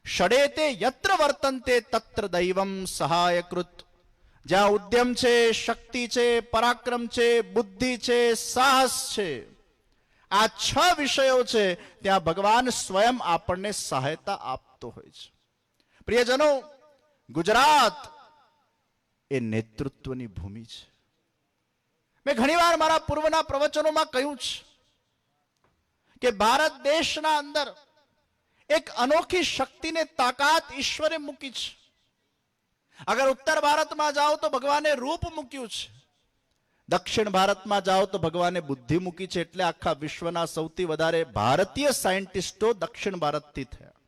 ષડેતે યત્ર વર્તન્તે તત્ર દૈવમ સહાયકૃત. જ્યાં ઉદ્યમ છે, શક્તિ છે, પરાક્રમ છે, બુદ્ધિ છે, સાહસ છે, આ 6 વિષયો છે, ત્યાં ભગવાન સ્વયં આપણને સહાયતા આપતો હોય છે. પ્રિયજનો, ગુજરાત એ નેતૃત્વની ભૂમિ છે. મેં ઘણીવાર મારા પૂર્વના પ્રવચનોમાં કહ્યું છે કે ભારત દેશના અંદર એક અનોખી શક્તિને તાકાત ઈશ્વરે મૂકી છે. અગર ઉત્તર ભારતમાં જાઓ તો ભગવાને રૂપ મૂક્યું છે, દક્ષિણ ભારતમાં જાઓ તો ભગવાને બુદ્ધિ મૂકી છે. એટલે આખા વિશ્વના સૌથી વધારે ભારતીય સાયન્ટિસ્ટો દક્ષિણ ભારતથી થયા.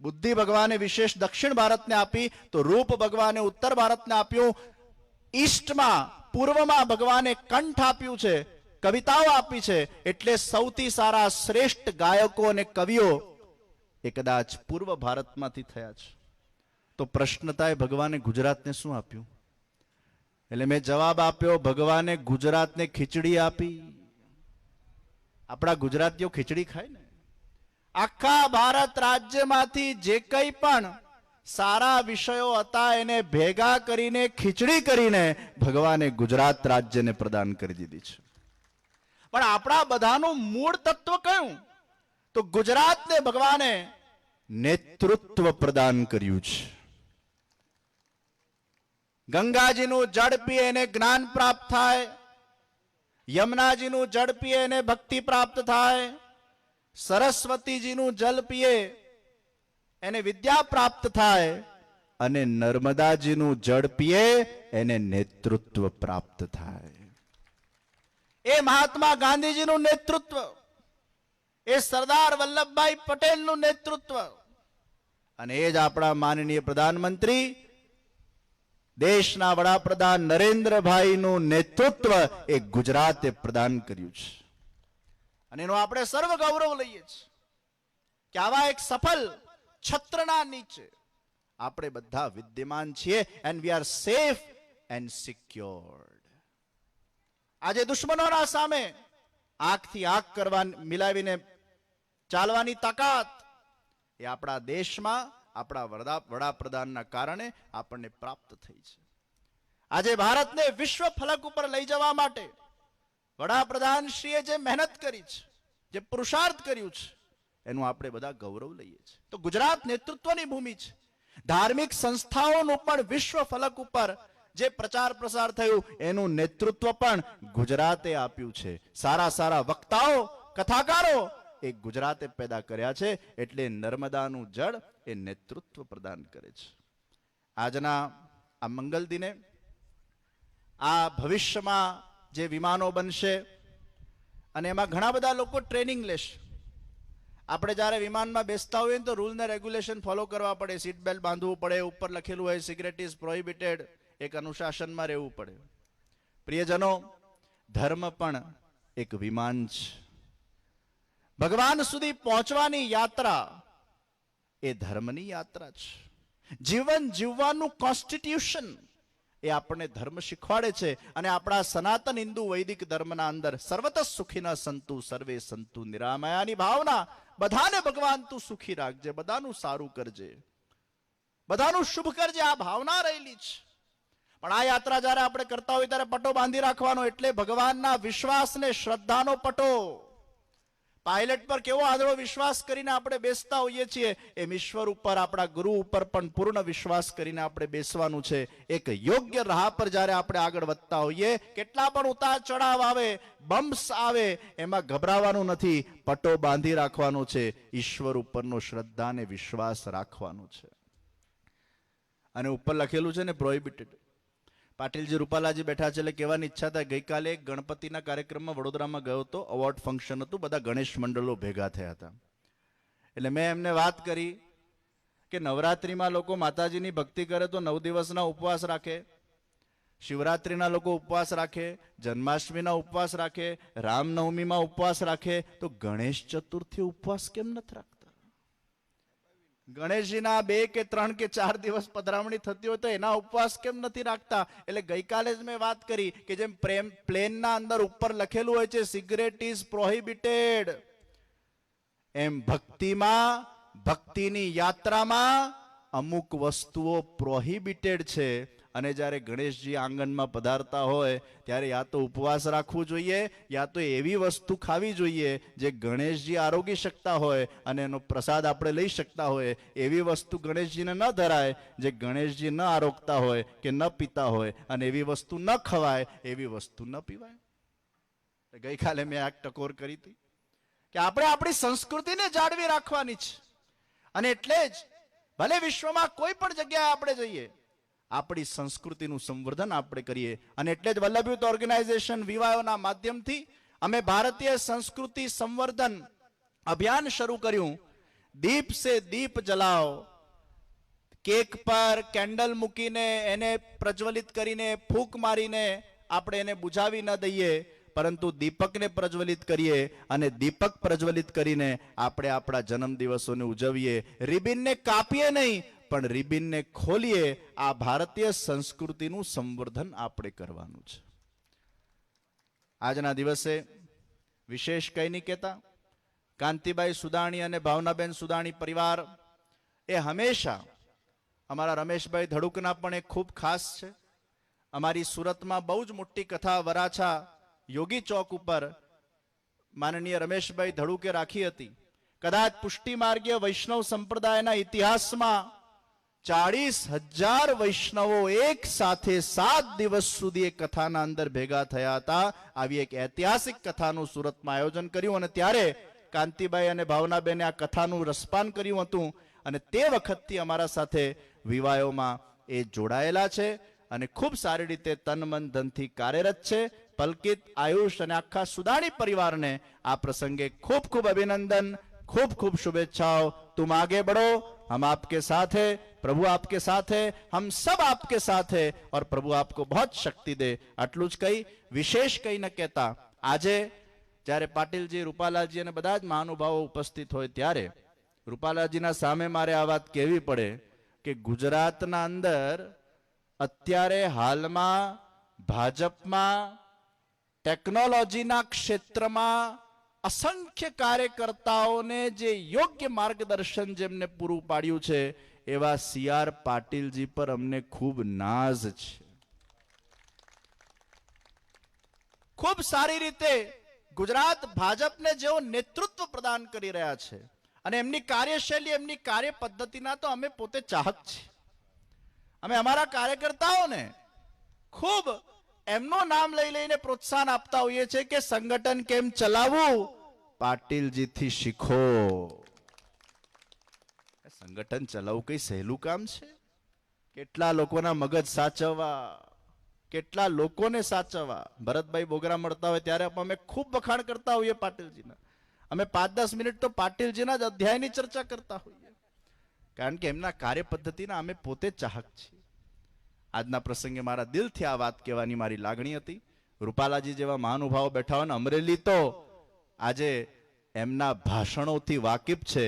બુદ્ધિ ભગવાને વિશેષ દક્ષિણ ભારતને આપી તો રૂપ ભગવાને ઉત્તર ભારતને આપ્યું. ઈસ્ટમાં, પૂર્વમાં ભગવાને કંઠ આપ્યું છે, કવિતાઓ આપી છે. એટલે સૌથી સારા શ્રેષ્ઠ ગાયકો અને કવિઓ એ કદાચ પૂર્વ ભારતમાંથી થયા છે. તો પ્રશ્ન થાય, ભગવાને ગુજરાતને શું આપ્યું? એટલે મેં જવાબ આપ્યો, ભગવાને ગુજરાતને ખીચડી આપી. આપણા ગુજરાતીઓ ખીચડી ખાય ને. આખા ભારત રાજ્યમાંથી જે કંઈ પણ સારા વિષયો હતા એને ભેગા કરીને, ખીચડી કરીને ભગવાને ગુજરાત રાજ્યને પ્રદાન કરી દીધી છે. પણ આપણા બધાનું મૂળ તત્વ કયું? તો ગુજરાતને ભગવાને નેતૃત્વ પ્રદાન કર્યું છે. ગંગાજીનું જળ પીએ એને જ્ઞાન પ્રાપ્ત થાય, યમુનાજીનું જળ પીએ એને ભક્તિ પ્રાપ્ત થાય, સરસ્વતીજીનું જલ પીએ એને વિદ્યા પ્રાપ્ત થાય, અને નર્મદાજીનું જળ પીએ એને નેતૃત્વ પ્રાપ્ત થાય. એ મહાત્મા ગાંધીજીનું નેતૃત્વ, એ સરદાર વલ્લભભાઈ પટેલનું નેતૃત્વ, અને એ જ આપણા માનનીય પ્રધાનમંત્રી દેશના વડાપ્રધાન નરેન્દ્રભાઈનું નેતૃત્વ એ ગુજરાતે પ્રદાન કર્યું છે. અને એનો આપણે સર્વ ગૌરવ લઈએ છીએ કે આવા એક સફળ છત્રના નીચે આપણે બધા વિદ્યમાન છીએ, and we are safe and secured. આજે દુશ્મનોના સામે આંખથી આંખ કરવા મિલાવીને ચાલવાની તાકાત એ આપણા દેશમાં આપણા વડાપ્રધાનના કારણે આપણને પ્રાપ્ત થઈ છે. આજે ભારતને વિશ્વ ફલક ઉપર લઈ જવા માટે વડાપ્રધાનશ્રીએ જે મહેનત કરી છે, જે પુરુષાર્થ કર્યું છે, એનું આપણે બધા ગૌરવ લઈએ છીએ. તો ગુજરાત નેતૃત્વની ભૂમિ છે. ધાર્મિક સંસ્થાઓનું પણ વિશ્વ ફલક ઉપર જે પ્રચાર પ્રસાર થયું એનું નેતૃત્વ પણ ગુજરાતે આપ્યું છે. સારા સારા વક્તાઓ, કથાકારો એ ગુજરાતે પેદા કર્યા છે. એટલે નર્મદાનું જળ એ નેતૃત્વ પ્રદાન કરે છે. આજના આ મંગલ દિને, આ ભવિષ્યમાં જે વિમાનો બનશે અને એમાં ઘણા બધા લોકો ટ્રેનિંગ લેશે. આપણે જ્યારે વિમાનમાં બેસતા હોઈએ તો રૂલ ને રેગ્યુલેશન ફોલો કરવા પડે, સીટ બેલ્ટ બાંધવું પડે, ઉપર લખેલું હોય સિગરેટ ઇઝ પ્રોહિબિટેડ, એક અનુશાસનમાં રહેવું પડે. પ્રિયજનો, ધર્મ પણ એક વિમાન છે. ભગવાન સુધી પહોંચવાની યાત્રા એ ધર્મની યાત્રા છે. જીવન જીવવાનું કોન્સ્ટિટ્યુશન એ આપણને ધર્મ શીખવાડે છે. અને આપણા સનાતન હિન્દુ વૈદિક ધર્મના અંદર સર્વત સુખીના સંતુ સર્વે સંતુ નિરામયાની ભાવના, બધાને ભગવાન તું સુખી રાખજે, બધાનું સારું કરજે, બધાનું શુભ કરજે, આ ભાવના રહેલી છે. પણ આ યાત્રા જ્યારે આપણે કરતા હોય ત્યારે પટો બાંધી રાખવાનો, એટલે ભગવાનના વિશ્વાસને શ્રદ્ધાનો પટો. પાયલટ પર કેવો આદરો વિશ્વાસ કરીને આપણે બેસતા હોઈએ છીએ, એમ ઈશ્વર ઉપર, આપણા ગુરુ ઉપર પણ પૂર્ણ વિશ્વાસ કરીને આપણે બેસવાનું છે. એક યોગ્ય રાહ પર જ્યારે આપણે આગળ વધતા હોઈએ, કેટલા પણ ઉતાર ચઢાવ આવે, બમ્પ્સ આવે, એમાં ગભરાવાનું નથી, પટો બાંધી રાખવાનો છે, ઈશ્વર ઉપરનો શ્રદ્ધા અને વિશ્વાસ રાખવાનો છે. અને ઉપર લખેલું છે ને પ્રોહિબિટેડ. પાટીલજી રૂપાલાજી બેઠા છે એટલે કહેવાની ઈચ્છા થાય. ગઈકાલે એક ગણપતિના કાર્યક્રમમાં વડોદરામાં ગયો હતો, અવોર્ડ ફંક્શન હતું, બધા ગણેશ મંડળો ભેગા થયા હતા. એટલે મેં એમને વાત કરી કે નવરાત્રિમાં લોકો માતાજીની ભક્તિ કરે તો 9 દિવસના ઉપવાસ રાખે, શિવરાત્રિના લોકો ઉપવાસ રાખે, જન્માષ્ટમીના ઉપવાસ રાખે, રામનવમીમાં ઉપવાસ રાખે, તો ગણેશ ચતુર્થી ઉપવાસ કેમ નથી રાખતા? ગણેશજીના 2 કે 3 કે 4 દિવસ પધરામણી થતી હોય તો એના ઉપવાસ કેમ નથી રાખતા? એટલે ગઈકાલે જ મેં વાત કરી કે જેમ પ્લેનના અંદર ઉપર લખેલું હોય છે સિગરેટ ઇઝ પ્રોહિબિટેડ, એમ ભક્તિમાં, ભક્તિની યાત્રામાં અમુક વસ્તુઓ પ્રોહિબિટેડ છે. અને જ્યારે ગણેશજી આંગણમાં પધારતા હોય ત્યારે યા તો ઉપવાસ રાખવું જોઈએ, યા તો એવી વસ્તુ ખાવી જોઈએ જે ગણેશજી આરોગી શકતા હોય અને એનો પ્રસાદ આપણે લઈ શકતા હોય. એવી વસ્તુ ગણેશજીને ન ધરાય જે ગણેશજી ન આરોગતા હોય કે ન પીતા હોય, અને એવી વસ્તુ ન ખવાય, એવી વસ્તુ ન પીવાય. ગઈકાલે મેં આ ટકોર કરી હતી કે આપણે આપણી સંસ્કૃતિને જાળવી રાખવાની છે. અને એટલે જ ભલે વિશ્વમાં કોઈ પણ જગ્યાએ આપણે જઈએ, આપણી સંસ્કૃતિનું સંવર્ધન આપણે કરીએ. અને એટલે જ વલ્લભ યુથ ઓર્ગેનાઇઝેશન વિવાયોના માધ્યમથી અમે ભારતીય સંસ્કૃતિ સંવર્ધન અભિયાન શરૂ કર્યું. દીપ સે દીપ જલાઓ, કેક પર કેન્ડલ મૂકીને એને પ્રજ્વલિત કરીને, ફૂંક મારીને આપણે એને બુઝાવી ન દઈએ, પરંતુ દીપકને પ્રજ્વલિત કરીએ. અને દીપક પ્રજ્વલિત કરીને આપણે આપણા જન્મદિવસોને ઉજવીએ. રિબિનને કાપીએ નહીં, પણ રિબિનને ખોલીએ. આ ભારતીય સંસ્કૃતિનું સંવર્ધન આપણે કરવાનું છે. આજના દિવસે વિશેષ કંઈ નહીં કહેતા. કાંતિભાઈ સુદાણી અને ભાવનાબેન સુદાણી પરિવાર એ હંમેશા અમારા રમેશભાઈ ધડુકના પણ એક ખૂબ ખાસ છે. અમારી સુરતમાં બહુ જ મોટી કથા વરાછા યોગી ચોક ઉપર માનનીય રમેશભાઈ ધડુકે રાખી હતી. કદાચ પુષ્ટિ માર્ગીય વૈષ્ણવ સંપ્રદાયના ઇતિહાસમાં 40,000 વૈષ્ણવો એક સાથે 7 દિવસ સુધી એ કથાના અંદર ભેગા થયા હતા. આવી એક ઐતિહાસિક કથાનું સુરતમાં આયોજન કર્યું અને ત્યારે કાંતિભાઈ અને ભાવનાબેને આ કથાનું રસપાન કર્યું હતું. અને તે વખતથી અમારા સાથે વિવાયોમાં એ જોડાયેલા છે અને ખૂબ સારી રીતે તન મન ધનથી કાર્યરત છે. પલકિત, આયુષ અને આખા સુદાણી પરિવારને આ પ્રસંગે ખૂબ ખૂબ અભિનંદન, खूब खूब शुभेच्छाओं. तुम आगे बढ़ो, हम आपके साथ हैं, प्रभु आपके साथ है, हम सब आपके साथ है और प्रभु आपको बहुत शक्ति दे. आटलू ज कही विशेष कही न कहता. આજે જ્યારે પાટીલજી, રૂપાલાજી અને બધા જ મહાનુભાવો ઉપસ્થિત હોય ત્યારે રૂપાલાજીના સામે મારે આ વાત કહેવી પડે કે ગુજરાતના અંદર અત્યારે હાલમાં ભાજપમાં ટેકનોલોજીના ક્ષેત્રમાં અસંખ્ય કાર્યકર્તાઓને જે યોગ્ય માર્ગદર્શન જેમને પૂરું પાડ્યું છે એવા CR પાટીલજી પર અમને ખૂબ નાઝ છે. ખૂબ સારી રીતે ગુજરાત ભાજપને જેઓ નેતૃત્વ પ્રદાન કરી રહ્યા છે અને એમની કાર્યશૈલી, એમની કાર્ય પદ્ધતિના તો અમે પોતે ચાહક છીએ. અમે અમારા કાર્યકર્તાઓને ખૂબ એમનું નામ લઈ લઈને પ્રોત્સાહન આપતા હોઈએ છીએ કે સંગઠન કેમ ચલાવવું પાટીલજીથી શીખો. સંગઠન ચલાવવું કઈ સહેલું કામ છે? કેટલા લોકોના મગજ સાચવવા, કેટલા લોકોને સાચવવા. ભરતભાઈ બોગરા મળતા હોય ત્યારે અમે ખૂબ વખાણ કરતા હોઈએ પાટીલજીના. અમે 5-10 મિનિટ તો પાટીલજીના જ અધ્યાયની ચર્ચા કરતા હોઈએ, કારણ કે એમના કાર્ય પદ્ધતિના અમે પોતે ચાહક છીએ. આજના પ્રસંગે મારા દિલથી આ વાત કહેવાની મારી લાગણી હતી. રૂપાલાજી જેવા મહાનુભાવો બેઠા હોય ને અમરેલી તો આજે એમના ભાષણોથી વાકેફ છે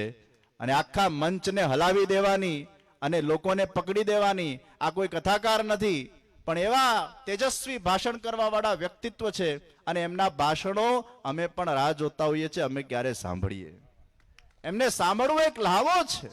અને આખા મંચને હલાવી દેવાની અને લોકોને પકડી દેવાની આ કોઈ કથાકાર નથી, પણ એવા તેજસ્વી ભાષણ કરવા વાળા વ્યક્તિત્વ છે અને એમના ભાષણો અમે પણ રાહ જોતા હોઈએ છીએ અમે ક્યારે સાંભળીએ. એમને સાંભળવું એક લહાવો છે.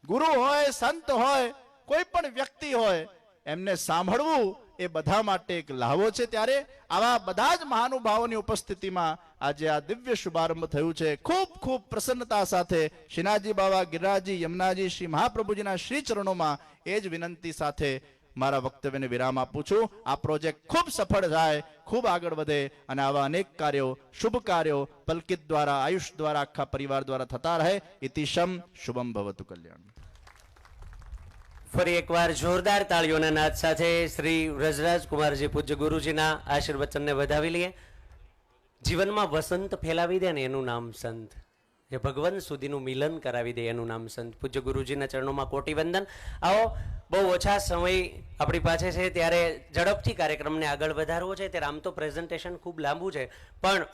ગુરુ હોય, સંત હોય, કોઈ પણ વ્યક્તિ હોય, એમને સાંભળવું એ બધા માટે એક લહાવો છે. ત્યારે આવા બધા જ મહાનુભાવોની ઉપસ્થિતિમાં આજે આ દિવ્ય શુભારંભ થયું છે. ખૂબ ખૂબ પ્રસન્નતા સાથે શ્રીનાથજી બાવા, ગિરિરાજજી, યમુનાજી, શ્રી મહાપ્રભુજીના શ્રી ચરણોમાં એ જ વિનંતી સાથે મારા વક્તવ્યને વિરામ આપું છું. આ પ્રોજેક્ટ ખૂબ સફળ થાય, ખૂબ આગળ વધે અને આવા અનેક કાર્યો, શુભ કાર્યો પલકિત દ્વારા, આયુષ દ્વારા, આખા પરિવાર દ્વારા થતા રહે. ઇતિશમ શુભમ ભવતુ કલ્યાણ. ફરી એકવાર જોરદાર તાળીઓના નાદ સાથે શ્રી વ્રજરાજ કુમારજી પૂજ્ય ગુરુજીના આશીર્વચનને વધાવી લઈએ. જીવનમાં વસંત ફેલાવી દે ને એનું નામ સંત, જે ભગવાન સુધીનું મિલન કરાવી દે એનું નામ સંત. પૂજ્ય ગુરુજીના ચરણોમાં કોટી વંદન. આવો, બહુ ઓછા સમય આપણી પાસે છે ત્યારે ઝડપથી કાર્યક્રમને આગળ વધારવો છે. ત્યારે આમ તો પ્રેઝન્ટેશન ખૂબ લાંબુ છે, પણ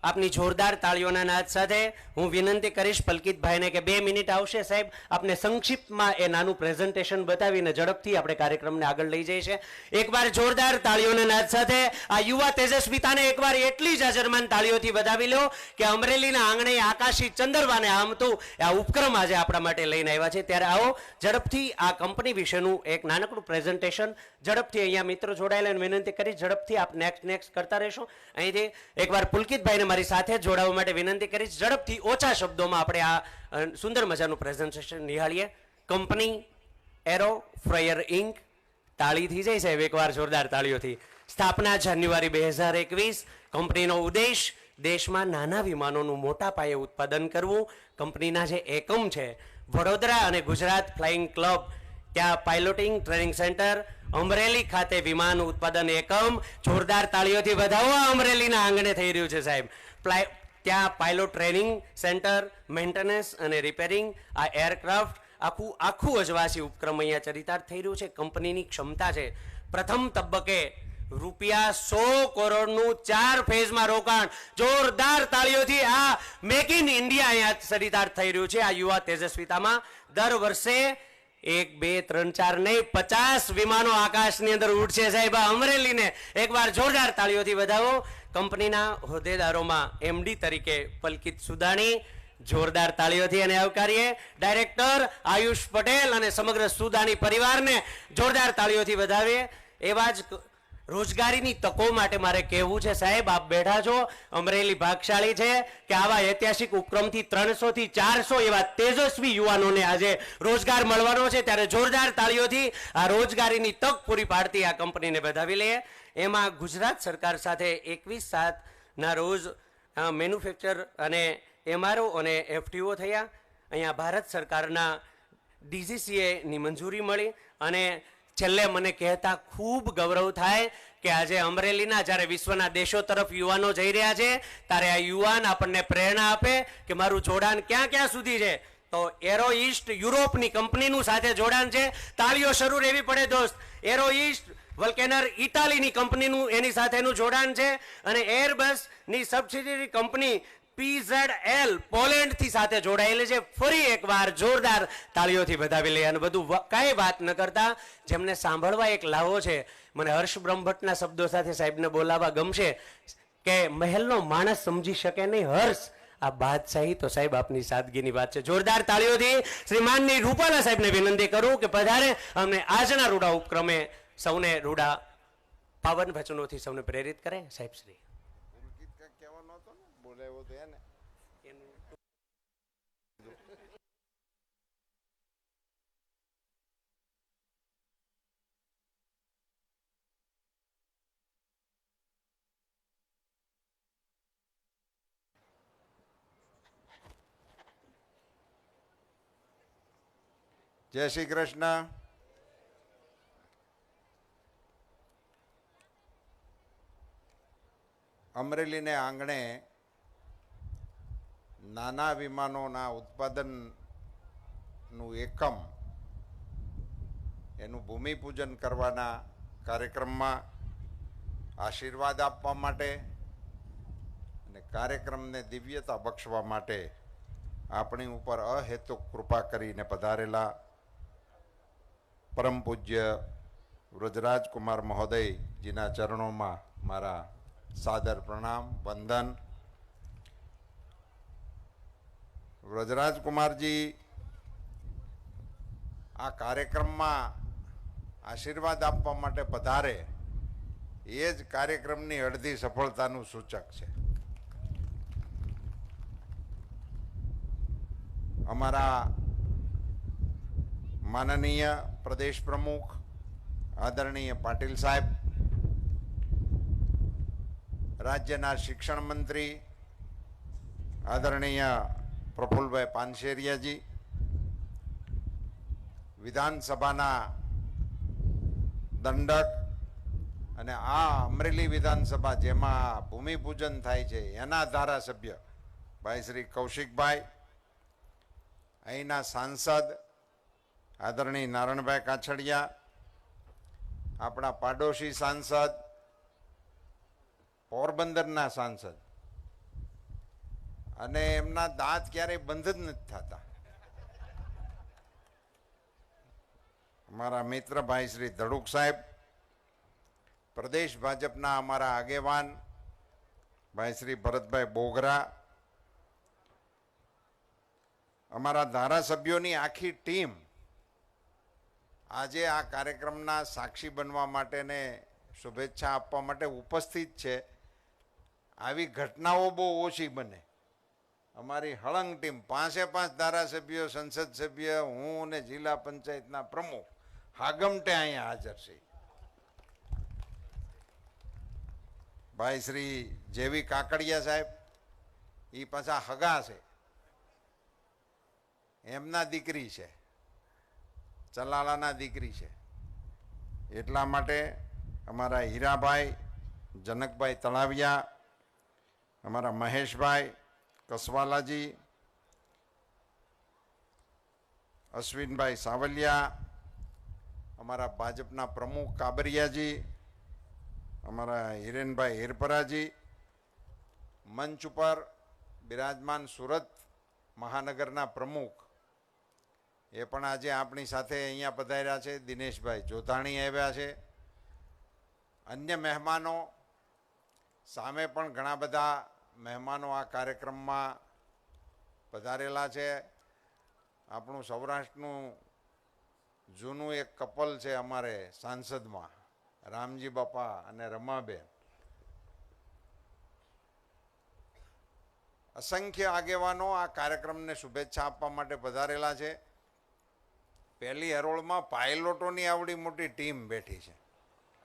આપની જોરદાર તાળીઓના નાદ સાથે હું વિનંતી કરીશ પલકિતભાઈને કે 2 મિનિટ આવશે સાહેબ, આપને સંક્ષિપ્તમાં એ નાનું પ્રેઝન્ટેશન બતાવીને ઝડપથી આપણે કાર્યક્રમને આગળ લઈ જઈએ છીએ. એકવાર જોરદાર તાળીઓના નાદ સાથે આ યુવા તેજસ્વીતાને એકવાર એટલી જ અજરમાન તાળીઓથી વધાવી લો કે અમરેલીના આંગણે આકાશી ચંદ્રવાને આમતું આ ઉપક્રમ આજે આપણા માટે લઈને આવ્યા છે. ત્યારે આવો ઝડપથી આ કંપની વિશેનું એક નાનકડું પ્રેઝન્ટેશન ઝડપથી અહીંયા મિત્રો જોડાયેલા વિનંતી કરી ઝડપથી આપ નેક્સ્ટ કરતા રહેશો. અહીંથી એકવાર પુલકિતભાઈને મારી સાથે જોડાવા માટે વિનંતી કરીશ. ઝડપથી ઓછા શબ્દોમાં આપણે આ સુંદર મજાનું પ્રેઝન્ટેશન નિહાળીએ. Company aero fryer inc. તાળી થઈ જાય સાહેબ એકવાર જોરદાર તાળીઓથી. સ્થાપના જાન્યુઆરી 2021. કંપનીનો ઉદ્દેશ દેશમાં નાના વિમાનોનું મોટા પાયે ઉત્પાદન કરવું. કંપનીના જે એકમ છે વડોદરા અને ગુજરાત ફ્લાઇંગ ક્લબ, ત્યાં પાયલોટિંગ ટ્રેનિંગ સેન્ટર, અમરેલી ખાતે વિમાન ઉત્પાદન એકમ. જોરદાર તાળીઓથી વધાવો, અમરેલીના આંગણે થઈ રહ્યું છે સાહેબ. ત્યાં પાયલોટ ટ્રેનિંગ સેન્ટર, મેન્ટેનન્સ અને રિપેરિંગ, આ એરક્રાફ્ટ આખું અજવાસી ઉપક્રમ અહીંયા ચરિતાર્થ થઈ રહ્યું છે. કંપનીની ક્ષમતા છે પ્રથમ તબક્કે ₹100 કરોડનું 4 ફેઝમાં રોકાણ. જોરદાર તાળીઓથી આ મેક ઇન ઇન્ડિયા અહીંયા ચરિતાર્થ થઈ રહ્યું છે. આ યુવા તેજસ્વીતામાં દર વર્ષે 1, 2, 3, 4 નહીં 50 વિમાનો આકાશની અંદર ઉડશે સાહેબ. અમરેલીને એકવાર જોરદાર તાળીઓથી વધાવો. કંપનીના હોદ્દેદારોમાં MD તરીકે પલકિત સુદાણી, જોરદાર તાળીઓથી અને આવકારીએ. ડાયરેક્ટર આયુષ પટેલ અને સમગ્ર સુદાણી પરિવારને જોરદાર તાળીઓથી વધાવીએ. એવા જ રોજગારીની તકો માટે મારે કહેવું છે સાહેબ, આપ બેઠા છો, અમરેલી ભાગશાળી છે કે આવા ઐતિહાસિક ઉપક્રમથી 300 થી 400 એવા તેજસ્વી યુવાનોને આજે રોજગાર મળવાનો છે. ત્યારે જોરદાર તાળીઓથી આ રોજગારીની તક પૂરી પાડતી આ કંપનીને વધાવી લઈએ. એમાં ગુજરાત સરકાર સાથે 21/7 રોજ મેન્યુફેક્ચર અને MRO અને FTO થયા. અહીંયા ભારત સરકારના DGCA ની મંજૂરી મળી અને છેલ્લે મને કહેતા ખૂબ ગૌરવ થાય કે આજે અમરેલીના જ્યારે વિશ્વના દેશો તરફ યુવાનો જઈ રહ્યા છે ત્યારે આ યુવાન આપણને પ્રેરણા આપે કે મારું જોડાણ ક્યાં ક્યાં સુધી છે. તો એરો ઈસ્ટ યુરોપની કંપનીનું સાથે જોડાણ છે. તાળીઓ શરૂ રહેવી પડે દોસ્ત. એરો ઈસ્ટ વલ્કેનર ઇટાલીની કંપનીનું એની સાથેનું જોડાણ છે અને એરબસની સબસિડિયરી કંપની PZL પોલેન્ડથી સાથે જોડાયેલી છે. ફરી એકવાર જોરદાર તાળીઓથી વધાવી લઈએ. અને બધું કાંઈ વાત ન કરતા જેમને સાંભળવા એક લાવો છે, મને હર્ષ બ્રહ્મભટ્ટના શબ્દો સાથે સાહેબને બોલાવવા ગમશે કે મહેલનો માણસ સમજી શકે નહીં હર્ષ આ બાદશાહી. તો સાહેબ આપની સાદગીની વાત છે. જોરદાર તાળીઓથી શ્રીમાનની રૂપાલા સાહેબને વિનંતી કરું કે પધારે અમને આજના રૂડા ઉપક્રમે સૌને રૂડા પાવન વચનોથી સૌને પ્રેરિત કરે. સાહેબ શ્રી જય શ્રી કૃષ્ણ. અમરેલીને આંગણે નાના વિમાનોના ઉત્પાદનનું એકમ એનું ભૂમિપૂજન કરવાના કાર્યક્રમમાં આશીર્વાદ આપવા માટે અને કાર્યક્રમને દિવ્યતા બક્ષવા માટે આપણી ઉપર અહેતુક કૃપા કરીને પધારેલા પરમ પૂજ્ય વ્રજરાજકુમાર મહોદયજીના ચરણોમાં મારા સાદર પ્રણામ વંદન. વ્રજરાજકુમારજી આ કાર્યક્રમમાં આશીર્વાદ આપવા માટે પધારે એ જ કાર્યક્રમની અડધી સફળતાનું સૂચક છે. અમારા માનનીય પ્રદેશ પ્રમુખ આદરણીય પાટીલ સાહેબ, રાજ્યના શિક્ષણ મંત્રી આદરણીય પ્રફુલભાઈ પાનશેરિયાજી, વિધાનસભાના દંડક અને આ અમરેલી વિધાનસભા જેમાં ભૂમિપૂજન થાય છે એના ધારાસભ્ય ભાઈ શ્રી કૌશિકભાઈ, અહીંના સાંસદ આદરણીય નારણભાઈ કાછડિયા, આપણા પાડોશી સાંસદ પોરબંદરના સાંસદ, અને એમના દાંત ક્યારેય બંધ જ નથી થતા, અમારા મિત્ર ભાઈ શ્રી ધડુક સાહેબ, પ્રદેશ ભાજપના અમારા આગેવાન ભાઈ શ્રી ભરતભાઈ બોગરા, અમારા ધારાસભ્યોની આખી ટીમ આજે આ કાર્યક્રમના સાક્ષી બનવા માટે ને શુભેચ્છા આપવા માટે ઉપસ્થિત છે. આવી ઘટનાઓ બહુ ઓછી બને. અમારી હળંગ ટીમ 5 ધારાસભ્યો, સંસદ સભ્ય, હું અને જિલ્લા પંચાયતના પ્રમુખ હાગમટે અહીંયા હાજર છે. ભાઈ શ્રી જેવી કાકડિયા સાહેબ એ પાછા હગા છે, એમના દીકરી છે, ચલાલાના દીકરી છે. એટલા માટે અમારા હીરાભાઈ, જનકભાઈ તળાવિયા, અમારા મહેશભાઈ કસવાલાજી, અશ્વિનભાઈ સાવલિયા, અમારા ભાજપના પ્રમુખ કાબરિયાજી, અમારા હિરેનભાઈ હિરપરાજી, મંચ ઉપર બિરાજમાન સુરત મહાનગરના પ્રમુખ એ પણ આજે આપણી સાથે અહીંયા પધાર્યા છે. દિનેશભાઈ જોધાણી આવ્યા છે. અન્ય મહેમાનો સામે પણ ઘણા બધા મહેમાનો આ કાર્યક્રમમાં પધારેલા છે. આપણું સૌરાષ્ટ્રનું જૂનું એક કપલ છે અમારે સાંસદમાં, રામજી બાપા અને રમાબેન. અસંખ્ય આગેવાનો આ કાર્યક્રમને શુભેચ્છા આપવા માટે પધારેલા છે. પહેલી હરોળમાં પાયલોટોની આવડી મોટી ટીમ બેઠી છે.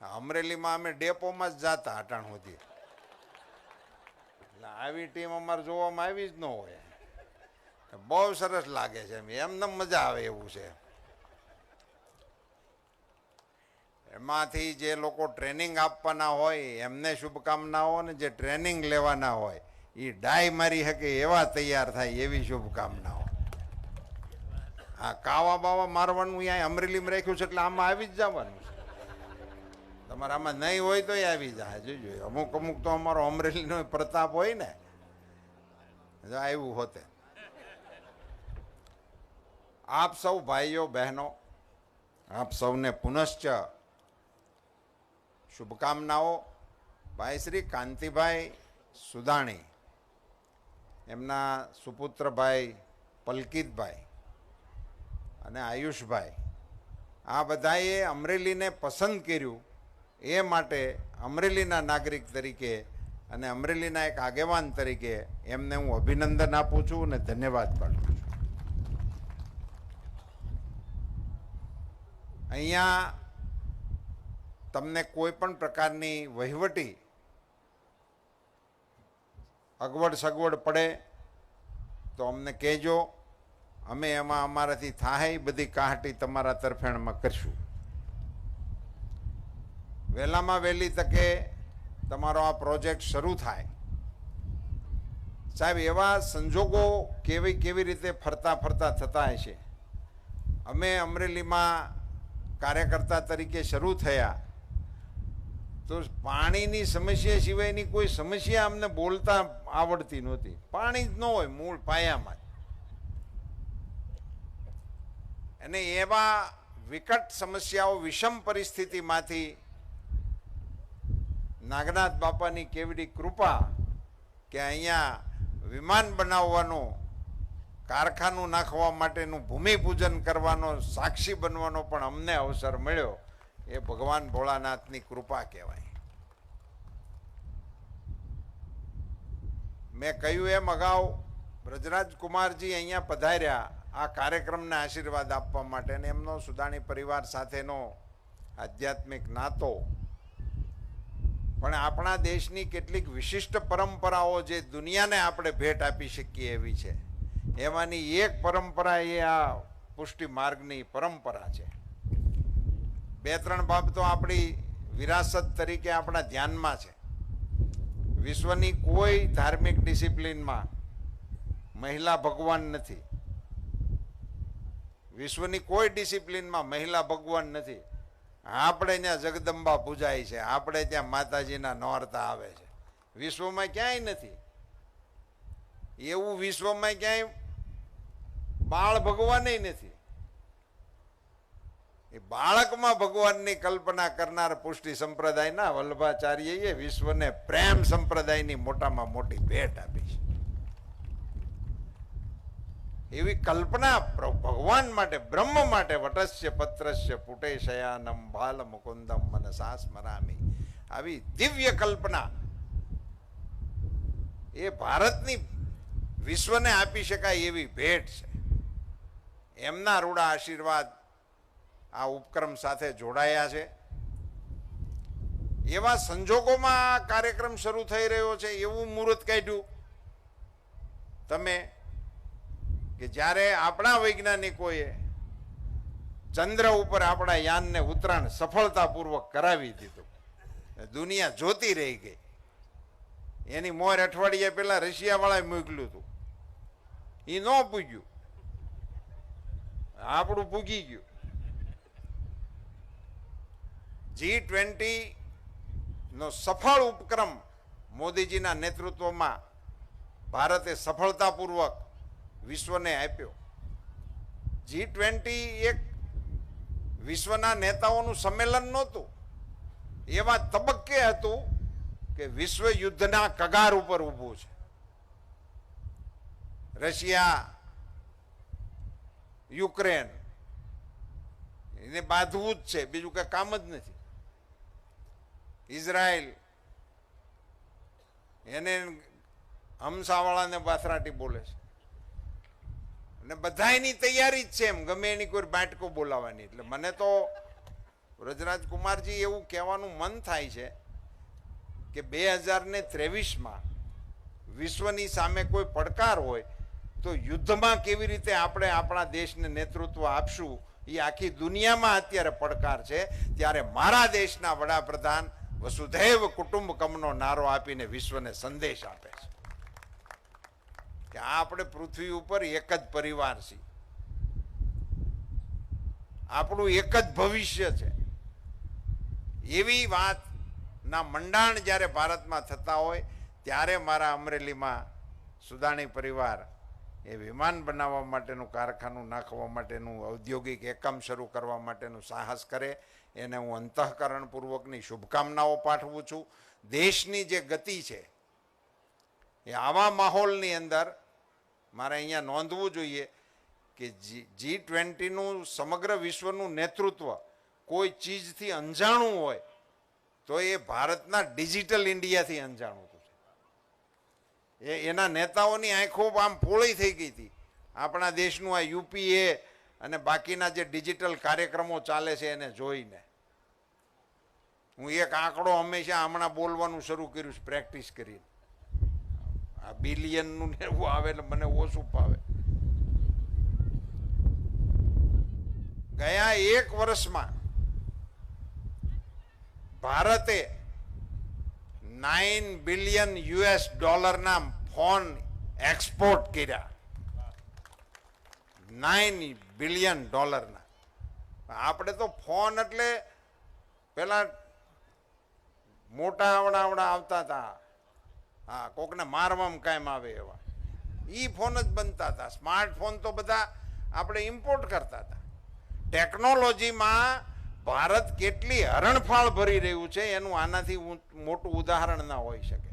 અમરેલીમાં અમે ડેપોમાં જ જાતા અટાણ સુધી, એટલે આવી ટીમ અમારે જોવામાં આવી જ ન હોય. બહુ સરસ લાગે છે, એમને મજા આવે એવું છે. એમાંથી જે લોકો ટ્રેનિંગ આપવાના હોય એમને શુભકામનાઓ, અને જે ટ્રેનિંગ લેવાના હોય એ ડાય મારી શકે એવા તૈયાર થાય એવી શુભકામનાઓ. હા, કાવા બાવા મારવાનું અહીંયા અમરેલીમાં રાખ્યું છે એટલે આમાં આવી જ જવાનું છે. તમારે આમાં નહીં હોય તો આવી જાય. જોજો, અમુક અમુક તો અમારો અમરેલીનો પ્રતાપ હોય ને, આવ્યું હોતે. આપ સૌ ભાઈઓ બહેનો, આપ સૌને પુનશ્ચ શુભકામનાઓ. ભાઈ શ્રી કાંતિભાઈ સુદાણી, એમના સુપુત્ર ભાઈ પલકિતભાઈ અને આયુષભાઈ, આ બધાએ અમરેલીને પસંદ કર્યું. એ માટે અમરેલીના નાગરિક તરીકે અને અમરેલીના એક આગેવાન તરીકે એમને હું અભિનંદન આપું છું અને ધન્યવાદ પાઠવું છું. અહીંયા તમને કોઈ પણ પ્રકારની વહીવટી અગવડ સગવડ પડે તો અમને કહેજો. અમે એમાં અમારાથી થાય એ બધી કાહટી તમારા તરફેણમાં કરશું. વહેલામાં વહેલી તકે તમારો આ પ્રોજેક્ટ શરૂ થાય. સાહેબ, એવા સંજોગો કેવી રીતે ફરતા થતા હશે. અમે અમરેલીમાં કાર્યકર્તા તરીકે શરૂ થયા તો પાણીની સમસ્યા સિવાયની કોઈ સમસ્યા અમને બોલતા આવડતી નહોતી. પાણી જ ન હોય મૂળ પાયામાં. અને એવા વિકટ સમસ્યાઓ, વિષમ પરિસ્થિતિમાંથી નાગનાથ બાપાની કેવડી કૃપા કે અહીંયા વિમાન બનાવવાનો, કારખાનું નાખવા માટેનું ભૂમિપૂજન કરવાનો, સાક્ષી બનવાનો પણ અમને અવસર મળ્યો. એ ભગવાન ભોળાનાથની કૃપા કહેવાય. મેં કહ્યું એમ અગાઉ બ્રજરાજ કુમારજી અહીંયા પધાર્યા આ કાર્યક્રમને આશીર્વાદ આપવા માટે, અને એમનો સુદાણી પરિવાર સાથેનો આધ્યાત્મિક નાતો પણ આપણા દેશની કેટલીક વિશિષ્ટ પરંપરાઓ જે દુનિયાને આપણે ભેટ આપી શકીએ એવી છે. એમાંની એક પરંપરા એ આ પુષ્ટિ માર્ગની પરંપરા છે. બે ત્રણ બાબતો આપણી વિરાસત તરીકે આપણા ધ્યાનમાં છે. વિશ્વની કોઈ ધાર્મિક ડિસિપ્લિનમાં મહિલા ભગવાન નથી. વિશ્વની કોઈ ડિસિપ્લિનમાં મહિલા ભગવાન નથી. આપણે ત્યાં જગદંબા પૂજાય છે, આપણે ત્યાં માતાજીના નોરતા આવે છે. વિશ્વમાં ક્યાંય નથી એવું. વિશ્વમાં ક્યાંય બાળ ભગવાન નથી. એ બાળકમાં ભગવાનની કલ્પના કરનાર પુષ્ટિ સંપ્રદાયના વલ્લભાચાર્યએ વિશ્વને પ્રેમ સંપ્રદાયની મોટામાં મોટી ભેટ આપી છે. એવી કલ્પના ભગવાન માટે, બ્રહ્મ માટે, વટસ્ય પત્રસ્ય પુટે શયાનમ બાલ મુકુંદમ મનસા સ્મરામી, આવી દિવ્ય કલ્પના એ ભારતની વિશ્વને આપી શકાય એવી ભેટ છે. એમના રૂડા આશીર્વાદ આ ઉપક્રમ સાથે જોડાયા છે. એવા સંજોગોમાં આ કાર્યક્રમ શરૂ થઈ રહ્યો છે. એવું મુહૂર્ત કાઢ્યું તમે કે જ્યારે આપણા વૈજ્ઞાનિકોએ ચંદ્ર ઉપર આપણા યાનને ઉતરાણ સફળતાપૂર્વક કરાવી દીધું. દુનિયા જોતી રહી ગઈ. એની મોર અઠવાડિયા પહેલા રશિયા વાળાએ મોકલ્યું હતું. એ ન પૂગ્યું, આપણું પૂગી ગયું. G20 નો સફળ ઉપક્રમ મોદીજીના નેતૃત્વમાં ભારતે સફળતાપૂર્વક વિશ્વને આપ્યો. G20 એક વિશ્વના નેતાઓનું સંમેલન નહોતું, એવા તબક્કે હતું કે વિશ્વ યુદ્ધના કગાર ઉપર ઊભું છે. રશિયા, યુક્રેન એને બાંધવું જ છે, બીજું કઈ કામ જ નથી. ઇઝરાયલ એને હમસાવાળાને બાથરાટી બોલે છે. અને બધાની તૈયારી જ છે એમ ગમે એની કોઈ બાટકો બોલાવવાની. એટલે મને તો વ્રજરાજ કુમારજી એવું કહેવાનું મન થાય છે કે 2023માં વિશ્વની સામે કોઈ પડકાર હોય તો યુદ્ધમાં કેવી રીતે આપણે આપણા દેશને નેતૃત્વ આપશું એ આખી દુનિયામાં અત્યારે પડકાર છે. ત્યારે મારા દેશના વડાપ્રધાન વસુધૈવ કુટુંબકમનો નારો આપીને વિશ્વને સંદેશ આપે છે કે આપણે પૃથ્વી ઉપર એક જ પરિવાર છીએ, આપણું એક જ ભવિષ્ય છે. એવી વાતના મંડાણ જ્યારે ભારતમાં થતા હોય ત્યારે મારા અમરેલીમાં સુદાણી પરિવાર એ વિમાન બનાવવા માટેનું, કારખાનું નાખવા માટેનું, ઔદ્યોગિક એકમ શરૂ કરવા માટેનું સાહસ કરે એને હું અંતઃકરણપૂર્વકની શુભકામનાઓ પાઠવું છું. દેશની જે ગતિ છે એ આવા માહોલની અંદર મારે અહીંયા નોંધવું જોઈએ કે G20નું સમગ્ર વિશ્વનું નેતૃત્વ કોઈ ચીજથી અંજાણું હોય તો એ ભારતના ડિજિટલ ઇન્ડિયાથી અંજાણું હતું. એના નેતાઓની આંખો આમ પોળી થઈ ગઈ હતી. આપણા દેશનું આ UPA અને બાકીના જે ડિજિટલ કાર્યક્રમો ચાલે છે એને જોઈને હું એક આંકડો હંમેશા હમણાં બોલવાનું શરૂ કર્યું છે પ્રેક્ટિસ કરીને. આ બિલિયનનું ને એવું આવે એટલે મને ઓછું ફાવે. ગયા 1 વર્ષમાં ભારતે $9 બિલિયન ફોન એક્સપોર્ટ કર્યા. $9 બિલિયન. આપણે તો ફોન એટલે પેલા મોટા આવડા આવતા હતા, હા, કોકને મારવામાં કાયમ આવે એવા ઈ ફોન જ બનતા હતા. સ્માર્ટફોન તો બધા આપણે ઇમ્પોર્ટ કરતા હતા. ટેકનોલોજીમાં ભારત કેટલી હરણફાળ ભરી રહ્યું છે એનું આનાથી મોટું ઉદાહરણ ના હોઈ શકે.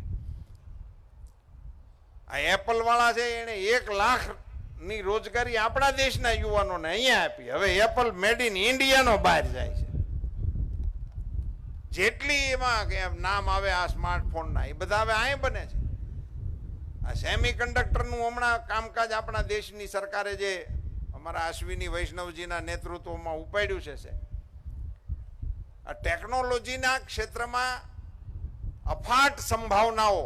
આ એપલ વાળા છે એને 1 લાખની રોજગારી આપણા દેશના યુવાનોને અહીંયા આપી. હવે એપલ મેડ ઇન ઇન્ડિયાનો બહાર જાય છે. જેટલી એમાં નામ આવે આ સ્માર્ટફોનના એ બધા હવે અહીં બને છે. આ સેમી કન્ડક્ટરનું હમણાં કામકાજ આપણા દેશની સરકારે જે અમારા અશ્વિની વૈષ્ણવજીના નેતૃત્વમાં ઉપાડ્યું છે આ ટેકનોલોજીના ક્ષેત્રમાં અફાટ સંભાવનાઓ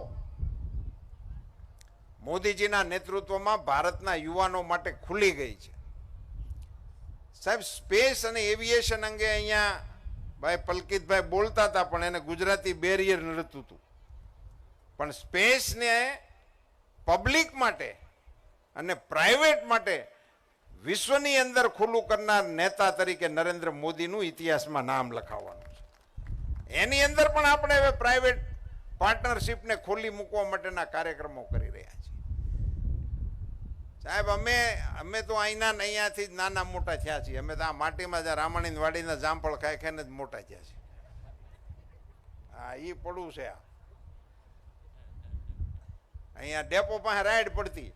મોદીજીના નેતૃત્વમાં ભારતના યુવાનો માટે ખુલી ગઈ છે. સાહેબ, સ્પેસ અને એવિએશન અંગે અહીંયા ભાઈ પલકિતભાઈ બોલતા હતા પણ એને ગુજરાતી બેરિયર નડતું હતું. પણ સ્પેસને પબ્લિક માટે અને પ્રાઇવેટ માટે વિશ્વની અંદર ખુલ્લું કરનાર નેતા તરીકે નરેન્દ્ર મોદીનું ઇતિહાસમાં નામ લખાવવાનું છે. એની અંદર પણ આપણે હવે પ્રાઇવેટ પાર્ટનરશિપને ખોલી મૂકવા માટેના કાર્યક્રમો કરી રહ્યા છીએ. સાહેબ, અમે તો અહીંયાથી જ નાના મોટા થયા છીએ. અમે તો આ માટીમાં જ્યાં રામાણી વાડીના જામફળ ખાઈ ખાઈને જ મોટા થયા છીએ. હા, એ પડું છે. અહીંયા ડેપો પાસે રાઈડ પડતી,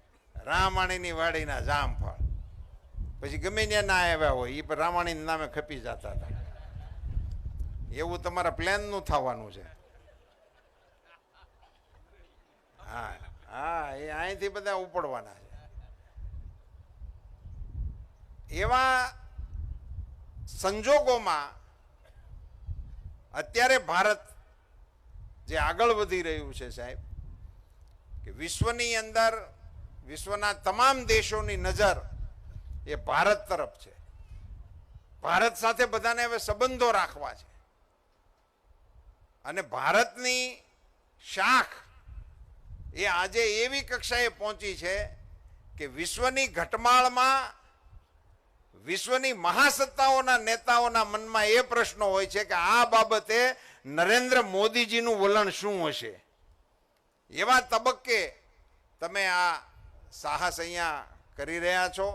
રામાણીની વાડીના જામફળ. પછી ગમે ત્યાં ના આવ્યા હોય એ પણ રામાણીના નામે ખપી જતા હતા. એવું તમારા પ્લેનનું થવાનું છે. હા હા, એ અહીંથી બધા ઉપડવાના છે. એવા સંજોગોમાં અત્યારે ભારત જે આગળ વધી રહ્યું છે સાહેબ, કે વિશ્વની અંદર વિશ્વના તમામ દેશોની નજર એ ભારત તરફ છે. ભારત સાથે બધાને હવે સંબંધો રાખવા છે અને ભારતની શાખ એ આજે એવી કક્ષાએ પહોંચી છે કે વિશ્વની ઘટમાળમાં વિશ્વની મહાસત્તાઓના નેતાઓના મનમાં એ પ્રશ્નો હોય છે કે આ બાબતે નરેન્દ્ર મોદીજીનું વલણ શું હશે. એવા તબક્કે તમે આ સાહસ અહીંયા કરી રહ્યા છો.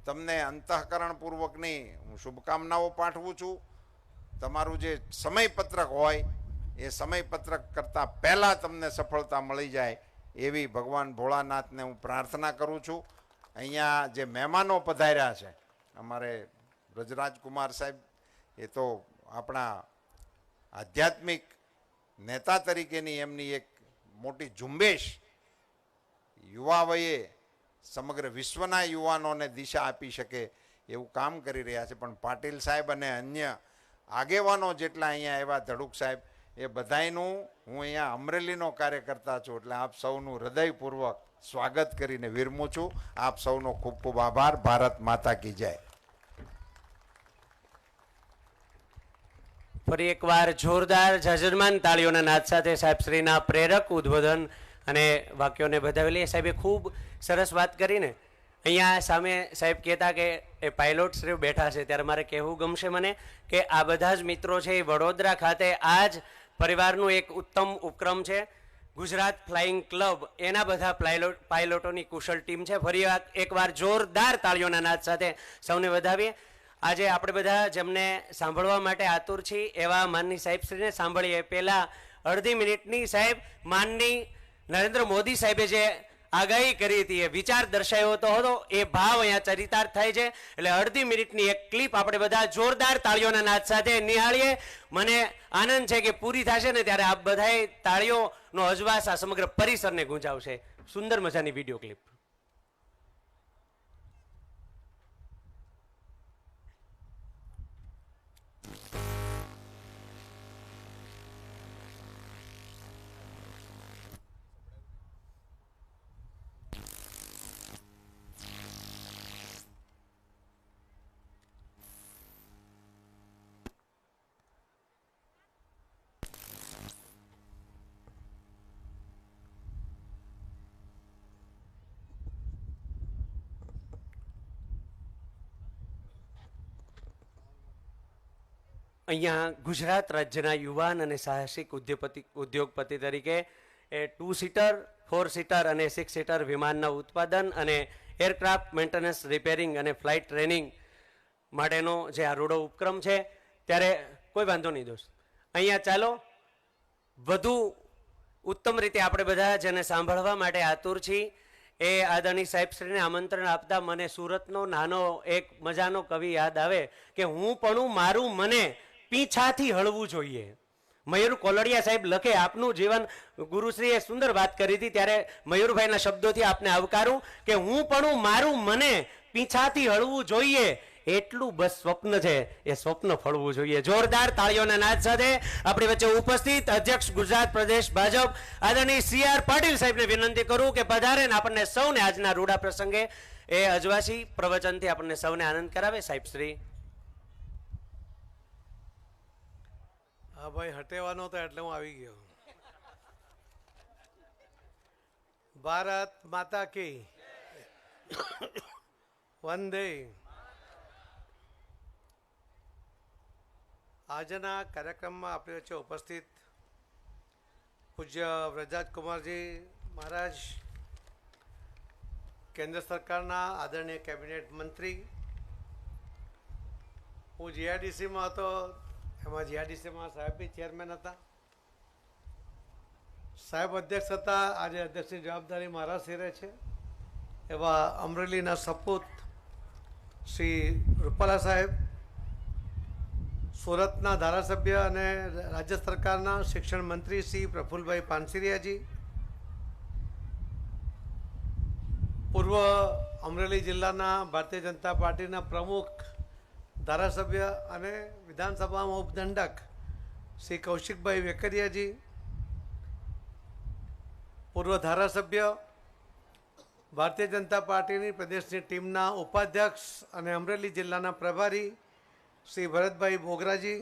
તમને અંતઃકરણપૂર્વકની હું શુભકામનાઓ પાઠવું છું. તમારું જે સમયપત્રક હોય એ સમયપત્રક કરતાં પહેલાં તમને સફળતા મળી જાય એવી ભગવાન ભોળાનાથને હું પ્રાર્થના કરું છું. અહીંયા જે મહેમાનો પધાર્યા છે, અમારે બ્રજરાજકુમાર સાહેબ, એ તો આપણા આધ્યાત્મિક નેતા તરીકેની એમની એક મોટી ઝુંબેશ યુવા વયે સમગ્ર વિશ્વના યુવાનોને દિશા આપી શકે એવું કામ કરી રહ્યા છે. પણ પાટીલ સાહેબ અને અન્ય આગેવાનો જેટલા અહીંયા એવા ધડુક સાહેબ, એ બધાયનું હું અહીંયા અમરેલીનો કાર્યકર્તા છું એટલે આપ સૌનું હૃદયપૂર્વક સ્વાગત કરીને વિરમું છું. આપ સૌનો ખૂબ ખૂબ આભાર. ભારત માતા કી જય. ફરી એકવાર જોરદાર જાજરમાન તાળીઓના નાદ સાથે સાહેબ શ્રીના પ્રેરક ઉદ્બોધન અને વાક્યોને વધાવેલી. સાહેબે ખૂબ સરસ વાત કરીને અહીંયા સામે સાહેબ કહેતા કે એ પાયલોટ શ્રી બેઠા છે ત્યારે મારે કહેવું ગમશે મને કે આ બધા જ મિત્રો છે એ વડોદરા ખાતે આ જ પરિવારનું એક ઉત્તમ ઉપક્રમ છે. ગુજરાત ફ્લાઇંગ ક્લબ એના બધા પાયલોટોની કુશળ ટીમ છે. ફરી એકવાર જોરદાર તાળીઓના નાદ સાથે સૌને વધાવીએ. આજે આપણે બધા જેમને સાંભળવા માટે આતુર છીએ એવા માનની સાહેબશ્રીને સાંભળીએ. પહેલાં અડધી મિનિટની સાહેબ માનની નરેન્દ્ર મોદી સાહેબે જે આગાહી કરી હતી, એ વિચાર દર્શાવ્યો હતો, એ ભાવ અહીંયા ચરિતાર્થ થાય છે. એટલે અડધી મિનિટની એક ક્લિપ આપણે બધા જોરદાર તાળીઓના નાદ સાથે નિહાળીએ. મને આનંદ છે કે પૂરી થશે ને ત્યારે આપ બધાએ તાળીઓનો અજવાસ આ સમગ્ર પરિસરને ગુંજાવશે. સુંદર મજાની વિડીયો ક્લિપ. અહીંયા ગુજરાત રાજ્યના યુવાન અને સાહસિક ઉદ્યોગપતિ તરીકે 2 સીટર 4 સીટર અને 6 સીટર વિમાનના ઉત્પાદન અને એરક્રાફ્ટ મેન્ટેનન્સ રિપેરિંગ અને ફ્લાઇટ ટ્રેનિંગ માટેનો જે આ રૂડો ઉપક્રમ છે, ત્યારે કોઈ વાંધો નહીં દોસ્ત, અહીંયા ચાલો વધુ ઉત્તમ રીતે આપણે બધા જેને સાંભળવા માટે આતુર છીએ એ આદરણીય સાહેબશ્રીને આમંત્રણ આપતા મને સુરતનો નાનો એક મજાનો કવિ યાદ આવે કે હું પણ મારું મને પીછાથી હળવું જોઈએ. મયુર કોલડિયા સાહેબ લખે, આપનું જીવન ગુરુશ્રીએ સુંદર વાત કરી હતી, ત્યારે મયુરભાઈના શબ્દોથી આપને આવકારું કે હું પણ મારું મને પીછાથી હળવું જોઈએ, એટલું બસ સ્વપ્ન છે, એ સ્વપ્ન ફળવું જોઈએ. જોરદાર તાળીઓના નાદ સાથે આપણી વચ્ચે ઉપસ્થિત અધ્યક્ષ ગુજરાત પ્રદેશ ભાજપ આદરણીય CR પાટીલ સાહેબને વિનંતી કરું કે પધારે ને આપણને સૌને આજના રૂડા પ્રસંગે એ અજવાસી પ્રવચનથી આપણને સૌને આનંદ કરાવે. સાહેબ શ્રી. હા ભાઈ, હટેવાનો હતો એટલે હું આવી ગયો. ભારત માતા કી વંદે. આજના કાર્યક્રમમાં આપણી વચ્ચે ઉપસ્થિત પૂજ્ય વ્રજરાજકુમારજી મહારાજ, કેન્દ્ર સરકારના આદરણીય કેબિનેટ મંત્રી. હું GIDCમાં હતો, એમાં GIDCમાં સાહેબ બી ચેરમેન હતા, સાહેબ અધ્યક્ષ હતા, આજે અધ્યક્ષની જવાબદારી મારા શિરે છે એવા અમરેલીના સપૂત શ્રી રૂપાલા સાહેબ, સુરતના ધારાસભ્ય અને રાજ્ય સરકારના શિક્ષણ મંત્રી શ્રી પ્રફુલભાઈ પાનસરિયાજી, પૂર્વ અમરેલી જિલ્લાના ભારતીય જનતા પાર્ટીના પ્રમુખ ધારાસભ્ય અને વિધાનસભામાં ઉપદંડક શ્રી કૌશિકભાઈ વેકરિયાજી, પૂર્વ ધારાસભ્ય ભારતીય જનતા પાર્ટીની પ્રદેશની ટીમના ઉપાધ્યક્ષ અને અમરેલી જિલ્લાના પ્રભારી શ્રી ભરતભાઈ બોગરાજી,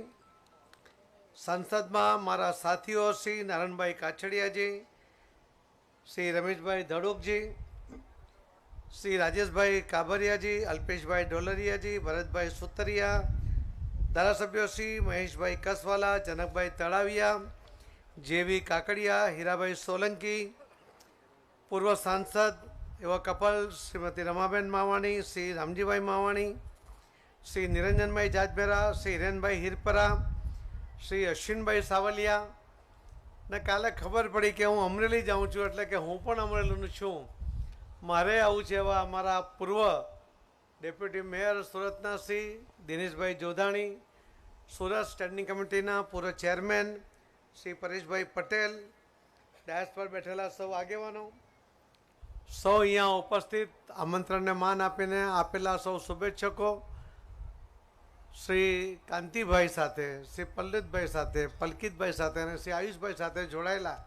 સંસદમાં મારા સાથીઓ શ્રી નારણભાઈ કાછડિયાજી, શ્રી રમેશભાઈ ધડુકજી, શ્રી રાજેશભાઈ કાબરિયાજી, અલ્પેશભાઈ ડોલરિયાજી, ભરતભાઈ સુતરિયા, ધારાસભ્યો શ્રી મહેશભાઈ કસવાલા, જનકભાઈ તળાવિયા, જેવી કાકડિયા, હીરાભાઈ સોલંકી, પૂર્વ સાંસદ એવા કપલ શ્રીમતી રમાબેન માવાણી, શ્રી રામજીભાઈ માવાણી, શ્રી નિરંજનભાઈ જાજબેરા, શ્રી હિરેનભાઈ હિરપરા, શ્રી અશ્વિનભાઈ સાવલિયા. ને કાલે ખબર પડી કે હું અમરેલી જાઉં છું, એટલે કે હું પણ અમરેલીનું છું, મારે આવું છે એવા અમારા પૂર્વ ડેપ્યુટી મેયર સુરતના શ્રી દિનેશભાઈ જોધાણી, સુરત સ્ટેન્ડિંગ કમિટીના પૂર્વ ચેરમેન શ્રી પરેશભાઈ પટેલ, ડાયસ પર બેઠેલા સૌ આગેવાનો, સૌ અહીંયા ઉપસ્થિત આમંત્રણને માન આપીને આપેલા સૌ શુભેચ્છકો, શ્રી કાંતિભાઈ સાથે, શ્રી પલ્લિતભાઈ સાથે, પલકિતભાઈ સાથે અને શ્રી આયુષભાઈ સાથે જોડાયેલા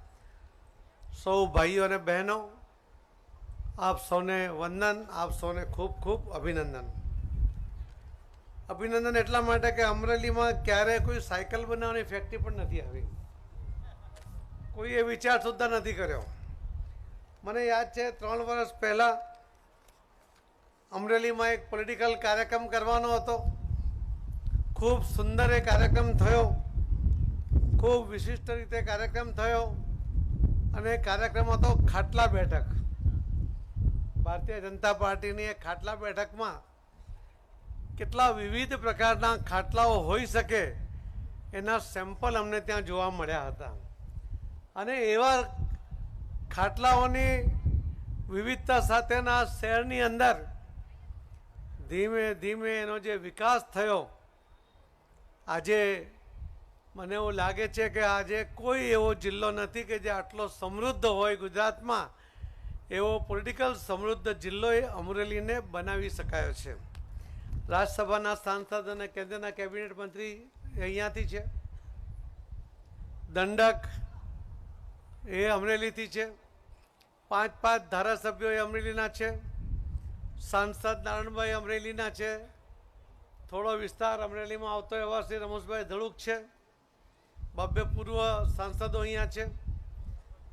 સૌ ભાઈઓ અને બહેનો, આપ સૌને વંદન, આપ સૌને ખૂબ ખૂબ અભિનંદન. અભિનંદન એટલા માટે કે અમરેલીમાં ક્યારેય કોઈ સાયકલ બનાવવાની ફેક્ટરી પણ નથી આવી, કોઈએ વિચાર સુદ્ધા નથી કર્યો. મને યાદ છે 3 વર્ષ પહેલાં અમરેલીમાં એક પોલિટિકલ કાર્યક્રમ કરવાનો હતો, ખૂબ સુંદર એ કાર્યક્રમ થયો, ખૂબ વિશિષ્ટ રીતે કાર્યક્રમ થયો, અને કાર્યક્રમ હતો ખાટલા બેઠક. ભારતીય જનતા પાર્ટીની એક ખાટલા બેઠકમાં કેટલા વિવિધ પ્રકારના ખાટલાઓ હોઈ શકે એના સેમ્પલ અમને ત્યાં જોવા મળ્યા હતા, અને એવા ખાટલાઓની વિવિધતા સાથેના શહેરની અંદર ધીમે ધીમે એનો જે વિકાસ થયો, આજે મને એવું લાગે છે કે આજે કોઈ એવો જિલ્લો નથી કે જે આટલો સમૃદ્ધ હોય ગુજરાતમાં, એવો પોલિટિકલ સમૃદ્ધ જિલ્લો એ અમરેલીને બનાવી શકાયો છે. રાજ્યસભાના સાંસદ અને કેન્દ્રના કેબિનેટ મંત્રી અહીંયાથી છે, દંડક એ અમરેલીથી છે, 5 ધારાસભ્યો એ અમરેલીના છે, સાંસદ નારણભાઈ અમરેલીના છે, થોડો વિસ્તાર અમરેલીમાં આવતો એવા શ્રી રમેશભાઈ ધડુક છે, 2 પૂર્વ સાંસદો અહીંયા છે.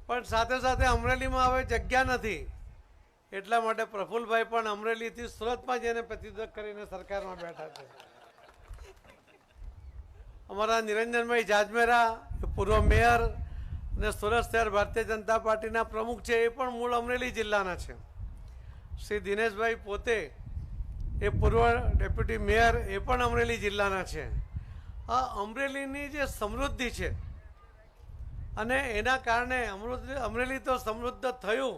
પણ સાથે સાથે અમરેલીમાં હવે જગ્યા નથી, એટલા માટે પ્રફુલભાઈ પણ અમરેલીથી સુરતમાં જઈને પ્રતિનિધિત્વ કરીને સરકારમાં બેઠા છે. અમારા નિરંજનભાઈ જાજમેરા એ પૂર્વ મેયર અને સુરત શહેર ભારતીય જનતા પાર્ટીના પ્રમુખ છે, એ પણ મૂળ અમરેલી જિલ્લાના છે. શ્રી દિનેશભાઈ પોતે એ પૂર્વ ડેપ્યુટી મેયર એ પણ અમરેલી જિલ્લાના છે. આ અમરેલીની જે સમૃદ્ધિ છે અને એના કારણે અમરેલી તો સમૃદ્ધ થયું,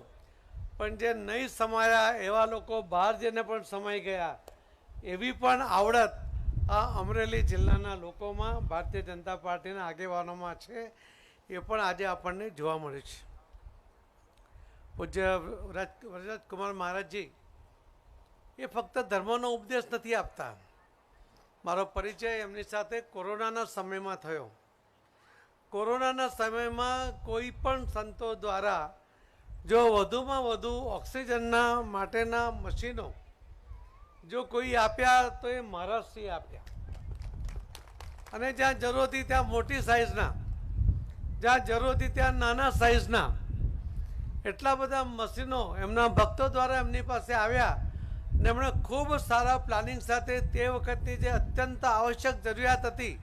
પણ જે નહીં સમાયા એવા લોકો બહાર જઈને પણ સમાઈ ગયા, એવી પણ આવડત આ અમરેલી જિલ્લાના લોકોમાં ભારતીય જનતા પાર્ટીના આગેવાનોમાં છે. એ પણ આજે આપણને જોવા મળે છે. પૂજ્ય વ્રજકુમાર મહારાજજી એ ફક્ત ધર્મનો ઉપદેશ નથી આપતા. મારો પરિચય એમની સાથે કોરોનાના સમયમાં થયો. કોરોનાના સમયમાં કોઈ પણ સંતો દ્વારા જો વધુમાં વધુ ઓક્સિજનના માટેના મશીનો જો કોઈ આપ્યા તો એ મહારાજશ્રીએ આપ્યા. અને જ્યાં જરૂર હતી ત્યાં મોટી સાઇઝના, જ્યાં જરૂર હતી ત્યાં નાના સાઇઝના એટલા બધા મશીનો એમના ભક્તો દ્વારા એમની પાસે આવ્યા. ને એમણે ખૂબ સારા પ્લાનિંગ સાથે તે વખતની જે અત્યંત આવશ્યક જરૂરિયાત હતી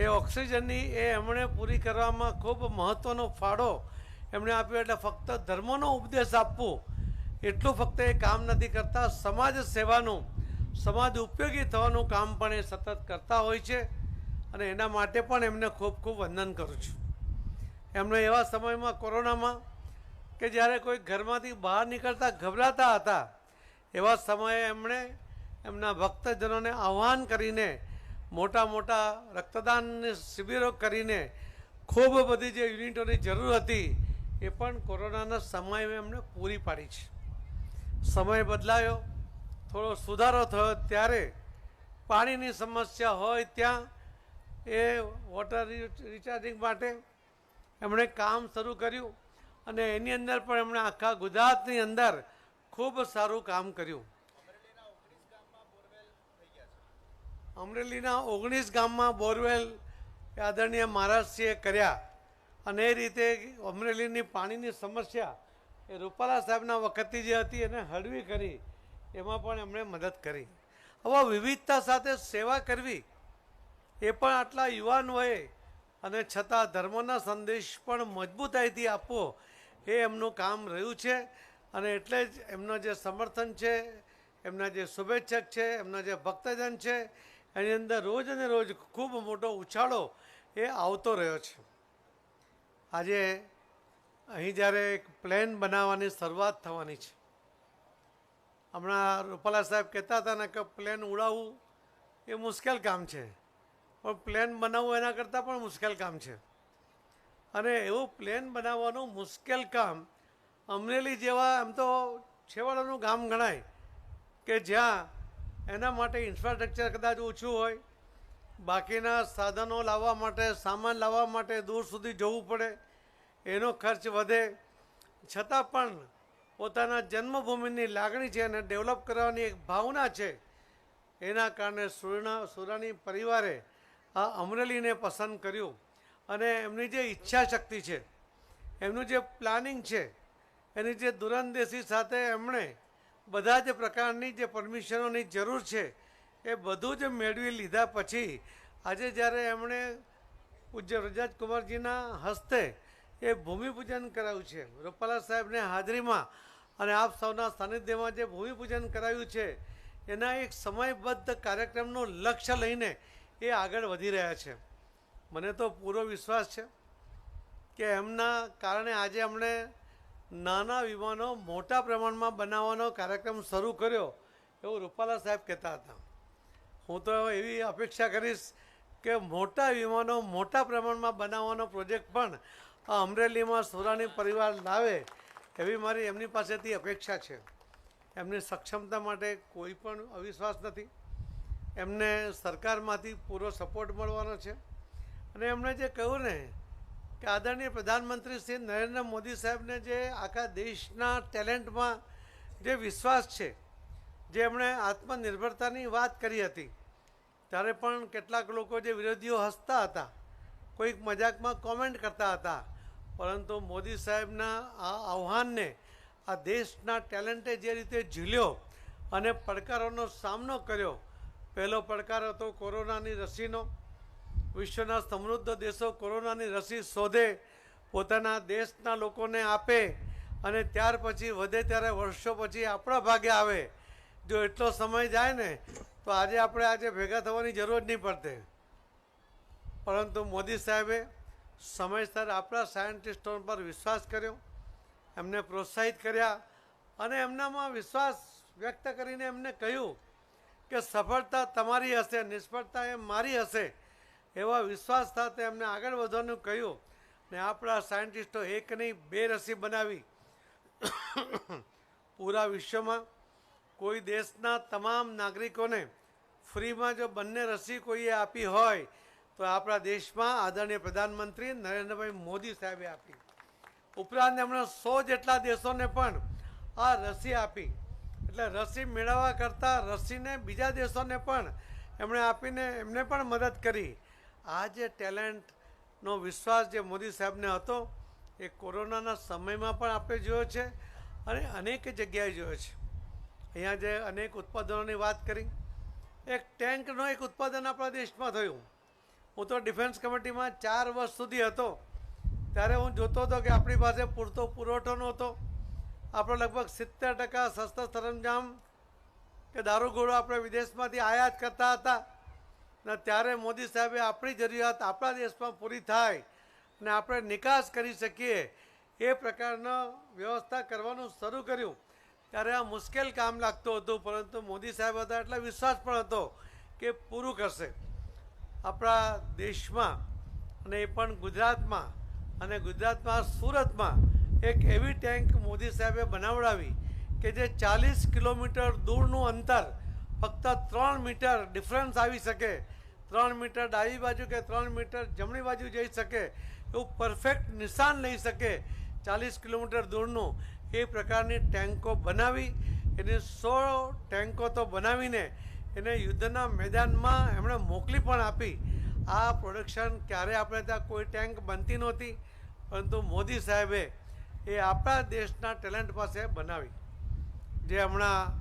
એ ઓક્સિજનની એ એમણે પૂરી કરવામાં ખૂબ મહત્ત્વનો ફાળો એમણે આપ્યો. એટલે ફક્ત ધર્મનો ઉપદેશ આપવું એટલું ફક્ત એ કામ નથી કરતા, સમાજ સેવાનું, સમાજ ઉપયોગી થવાનું કામ પણ એ સતત કરતા હોય છે. અને એના માટે પણ એમને ખૂબ ખૂબ વંદન કરું છું. એમણે એવા સમયમાં કોરોનામાં કે જ્યારે કોઈ ઘરમાંથી બહાર નીકળતા ગભરાતા હતા, એવા સમયે એમણે એમના ભક્તજનોને આહ્વાન કરીને મોટા મોટા રક્તદાનની શિબિરો કરીને ખૂબ બધી જે યુનિટોની જરૂર હતી એ પણ કોરોનાના સમયે એમણે પૂરી પાડી છે. સમય બદલાયો, થોડો સુધારો થયો, ત્યારે પાણીની સમસ્યા હોય ત્યાં એ વોટર રિચાર્જિંગ માટે એમણે કામ શરૂ કર્યું. અને એની અંદર પણ એમણે આખા ગુજરાતની અંદર ખૂબ સારું કામ કર્યું. અમરેલીના 19 ગામમાં બોરવેલ આદરણીય મહારાજશ્રીએ કર્યા. અને એ રીતે અમરેલીની પાણીની સમસ્યા એ રૂપાલા સાહેબના વખતથી જે હતી એને હળવી કરી, એમાં પણ એમણે મદદ કરી. આવા વિવિધતા સાથે સેવા કરવી એ પણ આટલા યુવાન વયે અને છતાં ધર્મના સંદેશ પણ મજબૂતાઈથી આપવો એ એમનું કામ રહ્યું છે. અને એટલે જ એમનો જે સમર્થન છે, એમના જે શુભેચ્છક છે, એમના જે ભક્તજન છે, એની અંદર રોજ અને રોજ ખૂબ મોટો ઉછાળો એ આવતો રહ્યો છે. આજે અહીં જ્યારે એક પ્લેન બનાવવાની શરૂઆત થવાની છે, હમણાં રૂપાલા સાહેબ કહેતા હતા ને કે પ્લેન ઉડાવવું એ મુશ્કેલ કામ છે, પણ પ્લેન બનાવવું એના કરતાં પણ મુશ્કેલ કામ છે. અને એવું પ્લેન બનાવવાનું મુશ્કેલ કામ અમરેલી જેવા એમ તો છેવાડાનું ગામ ગણાય કે જ્યાં એના માટે ઇન્ફ્રાસ્ટ્રક્ચર કદાચ ઓછું હોય, બાકીના સાધનો લાવવા માટે, સામાન લાવવા માટે દૂર સુધી જવું પડે, એનો ખર્ચ વધે, છતાં પણ પોતાના જન્મભૂમિની લાગણી છે અને ડેવલપ કરવાની એક ભાવના છે, એના કારણે સુરાણી પરિવારે આ અમરેલીને પસંદ કર્યું. અને એમની જે ઈચ્છા શક્તિ છે, એમનું જે પ્લાનિંગ છે, એની જે દૂરંદેશી સાથે એમણે બધા જ પ્રકારની જે પરમિશનોની જરૂર છે એ બધું જ મેળવી લીધા પછી આજે જ્યારે એમણે પૂજ્ય વ્રજકુમારજીના હસ્તે એ ભૂમિપૂજન કરાવ્યું છે, રૂપાલા સાહેબને હાજરીમાં અને આપ સૌના સાનિધ્યમાં જે ભૂમિપૂજન કરાવ્યું છે, એના એક સમયબદ્ધ કાર્યક્રમનું લક્ષ્ય લઈને એ આગળ વધી રહ્યા છે. મને તો પૂરો વિશ્વાસ છે કે એમના કારણે આજે અમને નાના વિમાનો મોટા પ્રમાણમાં બનાવવાનો કાર્યક્રમ શરૂ કર્યો, એવું રૂપાલા સાહેબ કહેતા હતા. હું તો એવી અપેક્ષા કરીશ કે મોટા વિમાનો મોટા પ્રમાણમાં બનાવવાનો પ્રોજેક્ટ પણ આ અમરેલીમાં સુરાણી પરિવાર લાવે એવી મારી એમની પાસેથી અપેક્ષા છે. એમની સક્ષમતા માટે કોઈ પણ અવિશ્વાસ નથી. એમને સરકારમાંથી પૂરો સપોર્ટ મળવાનો છે. અને એમણે જે કહ્યું ને કે આદરણીય પ્રધાનમંત્રી શ્રી નરેન્દ્ર મોદી સાહેબને જે આખા દેશના ટેલેન્ટમાં જે વિશ્વાસ છે, જે એમણે આત્મનિર્ભરતાની વાત કરી હતી, ત્યારે પણ કેટલાક લોકો જે વિરોધીઓ હસતા હતા, કોઈક મજાકમાં કોમેન્ટ કરતા હતા, પરંતુ મોદી સાહેબના આ આહ્વાનને આ દેશના ટેલેન્ટે જે રીતે ઝીલ્યો અને પડકારોનો સામનો કર્યો. પહેલો પડકાર હતો કોરોનાની રસીનો, વિશ્વના સમૃદ્ધ દેશો કોરોનાની રસી શોધે, પોતાના દેશના લોકોને આપે અને ત્યાર પછી વધે ત્યારે વર્ષો પછી આપણા ભાગે આવે. જો એટલો સમય જાય ને તો આજે ભેગા થવાની જરૂર જ નહીં પડતે. પરંતુ મોદી સાહેબે સમયસર આપણા સાયન્ટિસ્ટો પર વિશ્વાસ કર્યો, એમને પ્રોત્સાહિત કર્યા અને એમનામાં વિશ્વાસ વ્યક્ત કરીને એમને કહ્યું કે સફળતા તમારી હશે, નિષ્ફળતા એ મારી હશે. એવા વિશ્વાસ સાથે એમને આગળ વધવાનું કહ્યું ને આપણા સાયન્ટિસ્ટો એક નહીં 2 રસી બનાવી. પૂરા વિશ્વમાં કોઈ દેશના તમામ નાગરિકોને ફ્રીમાં જો બંને રસી કોઈએ આપી હોય તો આપણા દેશમાં આદરણીય પ્રધાનમંત્રી નરેન્દ્રભાઈ મોદી સાહેબે આપી. ઉપરાંત એમણે 100 જેટલા દેશોને પણ આ રસી આપી. એટલે રસી મેળવવા કરતાં રસીને બીજા દેશોને પણ એમણે આપીને એમને પણ મદદ કરી. આ જે ટેલેન્ટનો વિશ્વાસ જે મોદી સાહેબને હતો એ કોરોનાના સમયમાં પણ આપણે જોયો છે અને અનેક જગ્યાએ જોયો છે. અહીંયા જે અનેક ઉત્પાદનોની વાત કરી, એક ટેન્કનો એક ઉત્પાદન આપણા દેશમાં થયું. હું તો ડિફેન્સ કમિટીમાં 4 વર્ષ સુધી હતો ત્યારે હું જોતો હતો કે આપણી પાસે પૂરતો પુરવઠો નહોતો. આપણે લગભગ 70% શસ્ત્ર સરંજામ કે દારૂગોળો આપણે વિદેશમાંથી આયાત કરતા હતા ને ત્યારે મોદી સાહેબે આપણી જરૂરિયાત આપણા દેશમાં પૂરી થાય અને આપણે નિકાસ કરી શકીએ એ પ્રકારનો વ્યવસ્થા કરવાનું શરૂ કર્યું. ત્યારે આ મુશ્કેલ કામ લાગતું હતું, પરંતુ મોદી સાહેબ હતા એટલે વિશ્વાસ પણ હતો કે પૂરું કરશે. આપણા દેશમાં અને એ પણ ગુજરાતમાં અને ગુજરાતમાં સુરતમાં એક એવી ટેન્ક મોદી સાહેબે બનાવડાવી કે જે 40 કિલોમીટર દૂરનું અંતર ફક્ત 3 મીટર ડિફરન્સ આવી શકે, 3 મીટર ડાબી બાજુ કે 3 મીટર જમણી બાજુ જઈ શકે એવું પરફેક્ટ નિશાન લઈ શકે 40 કિલોમીટર દૂરનું. એ પ્રકારની ટેન્કો બનાવી, એની 100 ટેન્કો તો બનાવીને એને યુદ્ધના મેદાનમાં એમણે મોકલી પણ આપી. આ પ્રોડક્શન ક્યારે આપણે ત્યાં કોઈ ટેન્ક બનતી નહોતી, પરંતુ મોદી સાહેબે એ આપણા દેશના ટેલેન્ટ પાસે બનાવી. જે હમણાં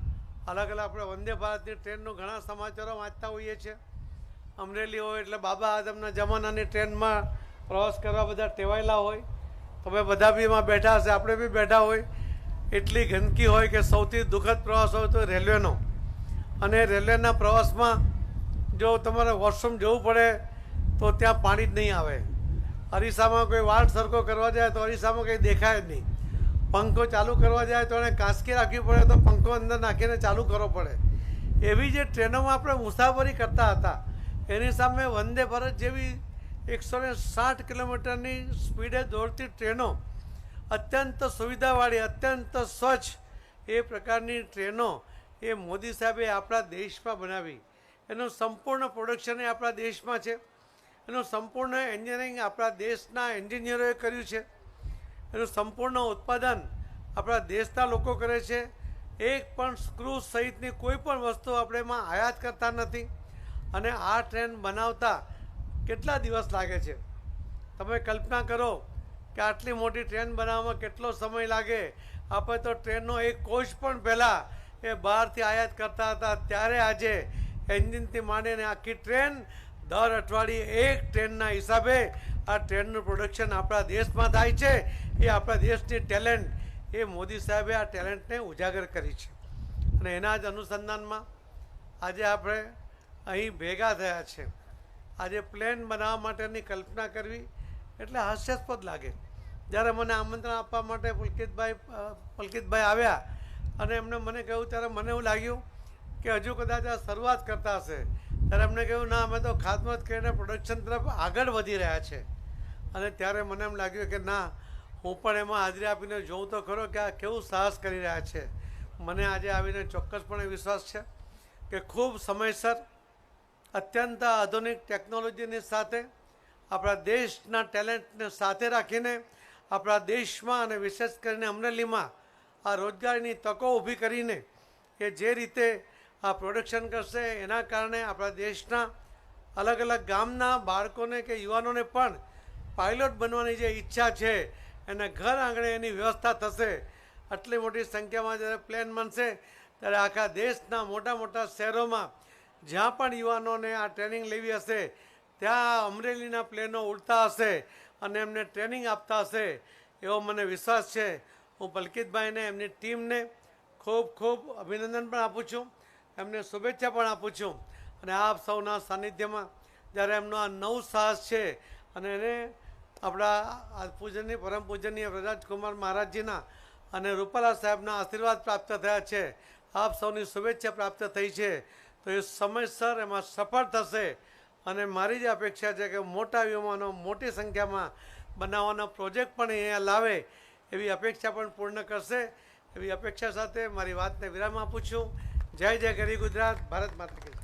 અલગ અલગ આપણે વંદે ભારતની ટ્રેનનો ઘણા સમાચારો વાંચતા હોઈએ છીએ. અમરેલી હોય એટલે બાબા આદમના જમાનાની ટ્રેનમાં પ્રવાસ કરવા બધા ટેવાયેલા હોય. તમે બધા બી એમાં બેઠા હશે, આપણે બી બેઠા હોય. એટલી ગંદકી હોય કે સૌથી દુઃખદ પ્રવાસ હોય તો રેલવેનો. અને રેલવેના પ્રવાસમાં જો તમારે વોશરૂમ જવું પડે તો ત્યાં પાણી જ નહીં આવે. અરીસામાં કોઈ વાળ સરખો કરવા જાય તો અરીસામાં કંઈ દેખાય જ નહીં. પંખો ચાલુ કરવા જાય તો એને કાંસકી રાખવી પડે તો પંખો અંદર નાખીને ચાલુ કરવો પડે. એવી જે ટ્રેનોમાં આપણે મુસાફરી કરતા હતા એની સામે વંદે ભારત જેવી 160 કિલોમીટરની સ્પીડે દોડતી ટ્રેનો, અત્યંત સુવિધાવાળી, અત્યંત સ્વચ્છ એ પ્રકારની ટ્રેનો એ મોદી સાહેબે આપણા દેશમાં બનાવી. એનું સંપૂર્ણ પ્રોડક્શન એ આપણા દેશમાં છે. એનું સંપૂર્ણ એન્જિનિયરિંગ આપણા દેશના એન્જિનિયરોએ કર્યું છે. એનું સંપૂર્ણ ઉત્પાદન આપણા દેશના લોકો કરે છે. એક પણ સ્ક્રૂ સહિતની કોઈ પણ વસ્તુ આપણે એમાં આયાત કરતા નથી. અને આ ટ્રેન બનાવતા કેટલા દિવસ લાગે છે તમે કલ્પના કરો કે આટલી મોટી ટ્રેન બનાવવામાં કેટલો સમય લાગે. આપણે તો ટ્રેનનો એક કોચ પણ પહેલાં એ બહારથી આયાત કરતા હતા, ત્યારે આજે એન્જિનથી માંડીને આખી ટ્રેન દર અઠવાડિયે એક ટ્રેનના હિસાબે આ ટ્રેનનું પ્રોડક્શન આપણા દેશમાં થાય છે. એ આપણા દેશની ટેલેન્ટ, એ મોદી સાહેબે આ ટેલેન્ટને ઉજાગર કરી છે. અને એના જ અનુસંધાનમાં આજે આપણે અહીં ભેગા થયા છે. આજે પ્લેન બનાવવા માટેની કલ્પના કરવી એટલે હાસ્યાસ્પદ લાગે. જ્યારે મને આમંત્રણ આપવા માટે પલકિતભાઈ આવ્યા અને એમણે મને કહ્યું ત્યારે મને એવું લાગ્યું કે હજુ કદાચ આ શરૂઆત કરતા હશે. ત્યારે એમણે કહ્યું ના, અમે તો ખાતમુહૂર્ત કરીને પ્રોડક્શન તરફ આગળ વધી રહ્યા છે. અને ત્યારે મને એમ લાગ્યું કે ના, હું પણ એમાં હાજરી આપીને જોઉં તો ખરો કે આ કેવું સાહસ કરી રહ્યા છે. મને આજે આવીને ચોક્કસપણે વિશ્વાસ છે કે ખૂબ સમયસર અત્યંત આધુનિક ટેકનોલોજીની સાથે આપણા દેશના ટેલેન્ટને સાથે રાખીને આપણા દેશમાં અને વિશેષ કરીને અમરેલીમાં આ રોજગારીની તકો ઊભી કરીને કે જે રીતે આ પ્રોડક્શન કરશે એના કારણે આપણા દેશના અલગ અલગ ગામના બાળકોને કે યુવાનોને પણ પાયલોટ બનવાની જે ઈચ્છા છે એના ઘર આંગણે એની વ્યવસ્થા થશે. આટલી મોટી સંખ્યામાં જ્યારે પ્લેન બનશે ત્યારે આખા દેશના મોટા મોટા શહેરોમાં જ્યાં પણ યુવાનોને આ ટ્રેનિંગ લેવી હશે ત્યાં અમરેલીના પ્લેનો ઉડતા હશે અને એમને ટ્રેનિંગ આપતા હશે એવો મને વિશ્વાસ છે. હું પલકિતભાઈને એમની ટીમને ખૂબ ખૂબ અભિનંદન પણ આપું છું, એમને શુભેચ્છા પણ આપું છું. અને આપ સૌના સાનિધ્યમાં જ્યારે એમનો આ નવું સાહસ છે અને એને આપણા આ પૂજનીય પરમ પૂજનીય વ્રજરાજકુમાર મહારાજજીના અને રૂપાલા સાહેબના આશીર્વાદ પ્રાપ્ત થયા છે, આપ સૌની શુભેચ્છા પ્રાપ્ત થઈ છે, તો એ સમયસર એમાં સફળ થશે. અને મારી જે અપેક્ષા છે કે મોટા વિમાનો મોટી સંખ્યામાં બનાવવાનો પ્રોજેક્ટ પણ અહીંયા લાવે એવી અપેક્ષા પણ પૂર્ણ કરશે. એવી અપેક્ષા સાથે મારી વાતને વિરામ આપું છું. જય જય ગરી ગુજરાત, ભારત માતા કી જય.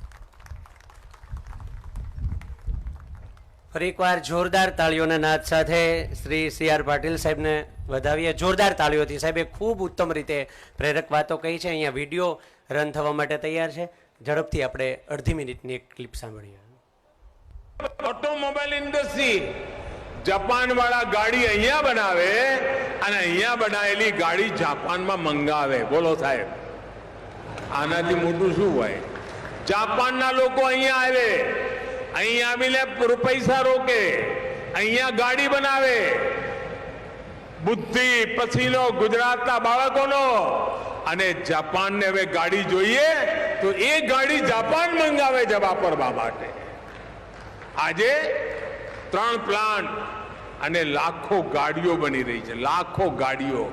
ફરી એકવાર જોરદાર તાળીઓના નાદ સાથે શ્રી CR પાટીલ સાહેબને વધાવીએ. જોરદાર તાળીઓથી. સાહેબે ખૂબ ઉત્તમ રીતે પ્રેરક વાતો કહી છે. અહીંયા વિડીયો રન થવા માટે તૈયાર છે. ઝડપથી આપણે અડધી મિનિટની એક ક્લિપ સાંભળીએ. ઓટોમોબાઈલ ઇન્ડસ્ટ્રી જાપાન વાળા ગાડી અહીંયા બનાવે અને અહીંયા બનાવેલી ગાડી જાપાનમાં મંગાવે. બોલો સાહેબ, આનાથી મોટું શું હોય? જાપાનના લોકો અહીંયા આવે, અહીંયા આવીને પૈસા રોકે, અહીંયા ગાડી બનાવે. બુદ્ધિ પછીનો ગુજરાતના બાળકોનો. અને જાપાનને હવે ગાડી જોઈએ તો એ ગાડી જાપાન મંગાવે છે વાપરવા માટે. આજે 3 પ્લાન્ટ અને લાખો ગાડીઓ બની રહી છે, લાખો ગાડીઓ.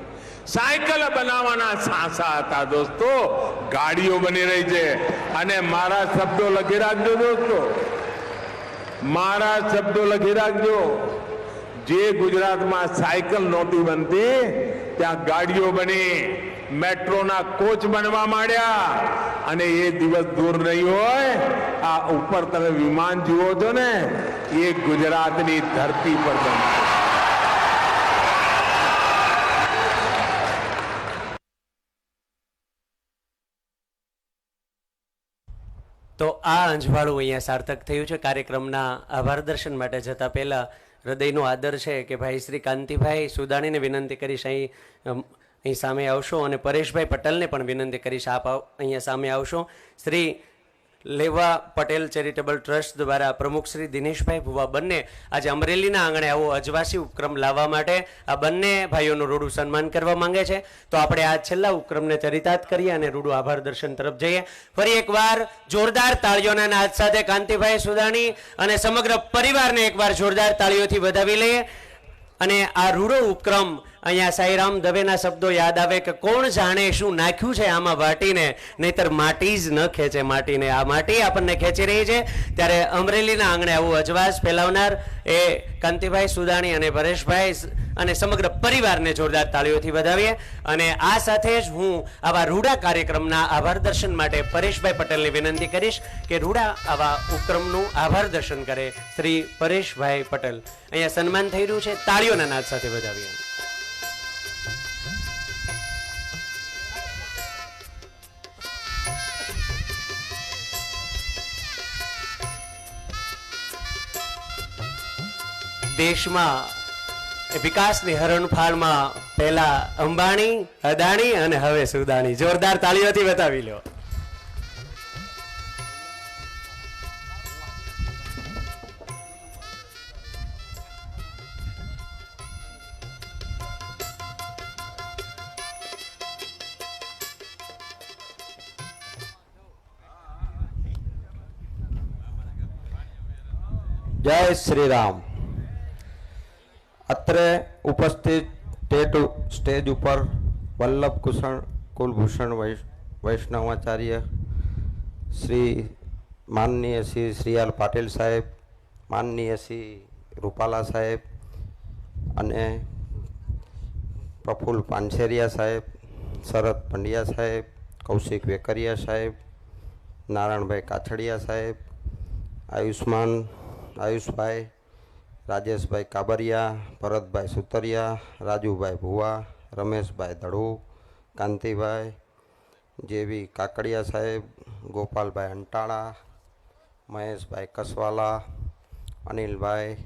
સાયકલ બનાવવાના સાંસા હતા દોસ્તો, ગાડીઓ બની રહી છે. અને મારા શબ્દો લખી રાખજો દોસ્તો, મારા શબ્દો લખી રાખજો. જે ગુજરાતમાં સાયકલ નહોતી બનતી ત્યાં ગાડીઓ બની, મેટ્રોના કોચ બનવા માંડ્યા. અને એ દિવસ દૂર નહીં હોય. આ ઉપર તમે વિમાન જુઓ છો ને, એ ગુજરાતની ધરતી પર બનશે. તો આ અંજવાળું અહીંયા સાર્થક થયું છે. કાર્યક્રમના આભાર દર્શન માટે જતા પહેલા હૃદયનો આદર છે કે ભાઈ શ્રી કાંતિભાઈ સુદાણીને વિનંતી કરીશ અહીં સામે આવશો, અને પરેશભાઈ પટેલને પણ વિનંતી કરીશ આપ અહીંયા સામે આવશો. શ્રી લેવા પટેલ ચેરિટેબલ ટ્રસ્ટ દ્વારા પ્રમુખ શ્રી દિનેશભાઈ ભુવા બંને આજે અમરેલીના આંગણે આવો અજવાસી ઉપક્રમ લાવવા માટે આ બંને ભાઈઓનું રૂડું સન્માન કરવા માંગે છે. તો આપણે આ છેલ્લા ઉપક્રમને ચરિતાર્થ કરીએ અને રૂડું આભાર દર્શન તરફ જઈએ. ફરી એકવાર જોરદાર તાળીઓના નાદ સાથે કાંતિભાઈ સુદાણી અને સમગ્ર પરિવારને એકવાર જોરદાર તાળીઓથી વધાવી લઈએ. અને આ રૂડો ઉપક્રમ અહીંયા સાઈરામ દવેના શબ્દો યાદ આવે કે કોણ જાણે શું નાખ્યું છે આમાં વાટીને, નહીતર માટી જ ન ખેંચે માટીને. આ માટી આપણને ખેંચી રહી છે. ત્યારે અમરેલીના આંગણે આવું અજવાસ ફેલાવનાર એ કાંતિભાઈ સુદાણી અને પરેશભાઈ અને સમગ્ર પરિવારને જોરદાર તાળીઓથી વધાવીએ. અને આ સાથે જ હું આવા રૂડા કાર્યક્રમના આભાર દર્શન માટે પરેશભાઈ પટેલને વિનંતી કરીશ કે રૂડા આવા ઉપક્રમનું આભાર દર્શન કરે. શ્રી પરેશભાઈ પટેલ અહીંયા સન્માન થઈ રહ્યું છે, તાળીઓના નાદ સાથે વધાવીએ. દેશમાં વિકાસની હરણફાળમાં પહેલા અંબાણી, અદાણી અને હવે સુદાણી. જોરદાર તાળીઓથી બતાવી લો. જય શ્રી રામ. અત્રે ઉપસ્થિત સ્ટેજ ઉપર વલ્લભ કુલભૂષણ વૈષ્ણવાચાર્ય શ્રી માનનીય શ્રી આર પાટીલ સાહેબ, માનનીય શ્રી રૂપાલા સાહેબ અને પ્રફુલ્લ પાનસેરિયા સાહેબ, શરદ પંડ્યા સાહેબ, કૌશિક વેકરિયા સાહેબ, નારાયણભાઈ કાછડિયા સાહેબ, આયુષભાઈ, રાજેશભાઈ કાબરિયા, ભરતભાઈ સુતરિયા, રાજુભાઈ ભુવા, રમેશભાઈ ધડુ, કાંતિભાઈ, જેવી કાકડિયા સાહેબ, ગોપાલભાઈ અંટાળા, મહેશભાઈ કસવાલા, અનિલભાઈ,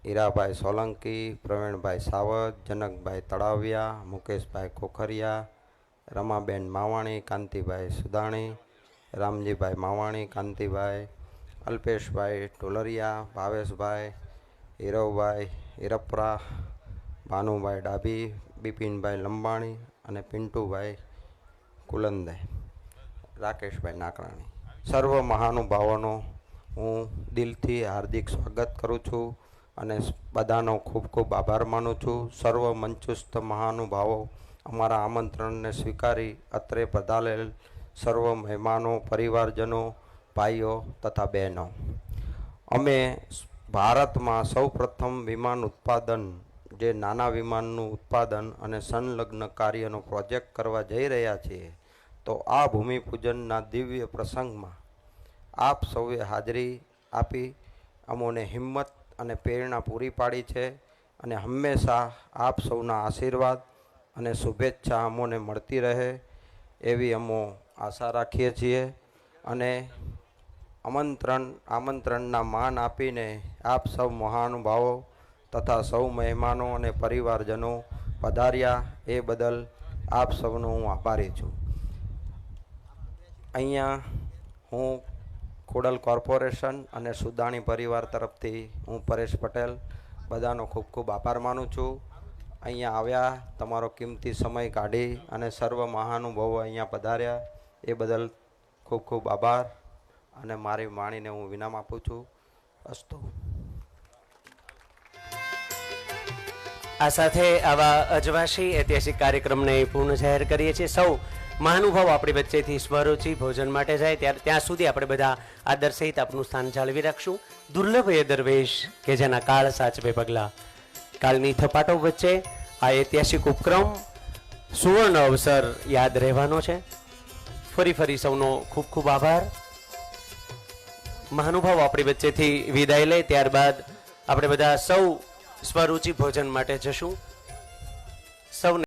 હીરાભાઈ સોલંકી, પ્રવીણભાઈ સાવત, જનકભાઈ તળાવિયા, મુકેશભાઈ કોખરિયા, રમાબેન માવાણી, કાંતિભાઈ સુદાણી, રામજીભાઈ માવાણી, કાંતિભાઈ, અલ્પેશભાઈ ઢોલરિયા, ભાવેશભાઈ, હીરવભાઈ હીરપરા, ભાનુભાઈ ડાભી, બિપિનભાઈ લંબાણી અને પિન્ટુભાઈ કુલંદે, રાકેશભાઈ નાકરાણી. સર્વ મહાનુભાવોનો હું દિલથી હાર્દિક સ્વાગત કરું છું અને બધાનો ખૂબ ખૂબ આભાર માનું છું. સર્વ મંચસ્થ મહાનુભાવો અમારા આમંત્રણને સ્વીકારી અત્રે પધારેલ સર્વ મહેમાનો, પરિવારજનો, ભાઈઓ તથા બહેનો. અમે ભારતમાં સૌપ્રથમ વિમાન ઉત્પાદન, જે નાના વિમાનનું ઉત્પાદન અને સંલગ્ન કાર્યનો પ્રોજેક્ટ કરવા જઈ રહ્યા છીએ. તો આ ભૂમિપૂજનના દિવ્ય પ્રસંગમાં આપ સૌએ હાજરી આપી અમોને હિંમત અને પ્રેરણા પૂરી પાડી છે અને હંમેશા આપ સૌના આશીર્વાદ અને શુભેચ્છા અમોને મળતી રહે એવી અમો આશા રાખીએ છીએ. અને આમંત્રણના માન આપીને આપ સૌ મહાનુભાવો તથા સૌ મહેમાનો અને પરિવારજનો પધાર્યા એ બદલ આપ સૌનો હું આભારી છું. અહીંયા હું ખોડલ કોર્પોરેશન અને સુદાણી પરિવાર તરફથી હું પરેશ પટેલ બધાનો ખૂબ ખૂબ આભાર માનું છું. અહીંયા આવ્યા, તમારો કિંમતી સમય કાઢી અને સર્વ મહાનુભાવો અહીંયા પધાર્યા એ બદલ ખૂબ ખૂબ આભાર અને મારી વાણીને હું વિરામ આપું છું. અસ્તુ. આ સાથે આવા અજવાસી ઐતિહાસિક કાર્યક્રમને પૂર્ણ જાહેર કરીએ છીએ. સૌ મહાનુભાવો આપણી વચ્ચેથી સ્વરૂચિ ભોજન માટે જાય ત્યાં સુધી આપણે બધા આદર સહિત આપનું સ્થાન જાળવી રાખશું. દુર્લભ એ દરવેશ કે જેના કાળ સાચવે પગલા. કાળની થપાટો વચ્ચે આ ઐતિહાસિક ઉપક્રમ સુવર્ણ અવસર યાદ રહેવાનો છે. ફરી સૌનો ખૂબ ખૂબ આભાર. મહાનુભાવો આપણી વચ્ચેથી વિદાય લે ત્યારબાદ આપણે બધા સૌ સ્વરૂચિ ભોજન માટે જશું. સૌને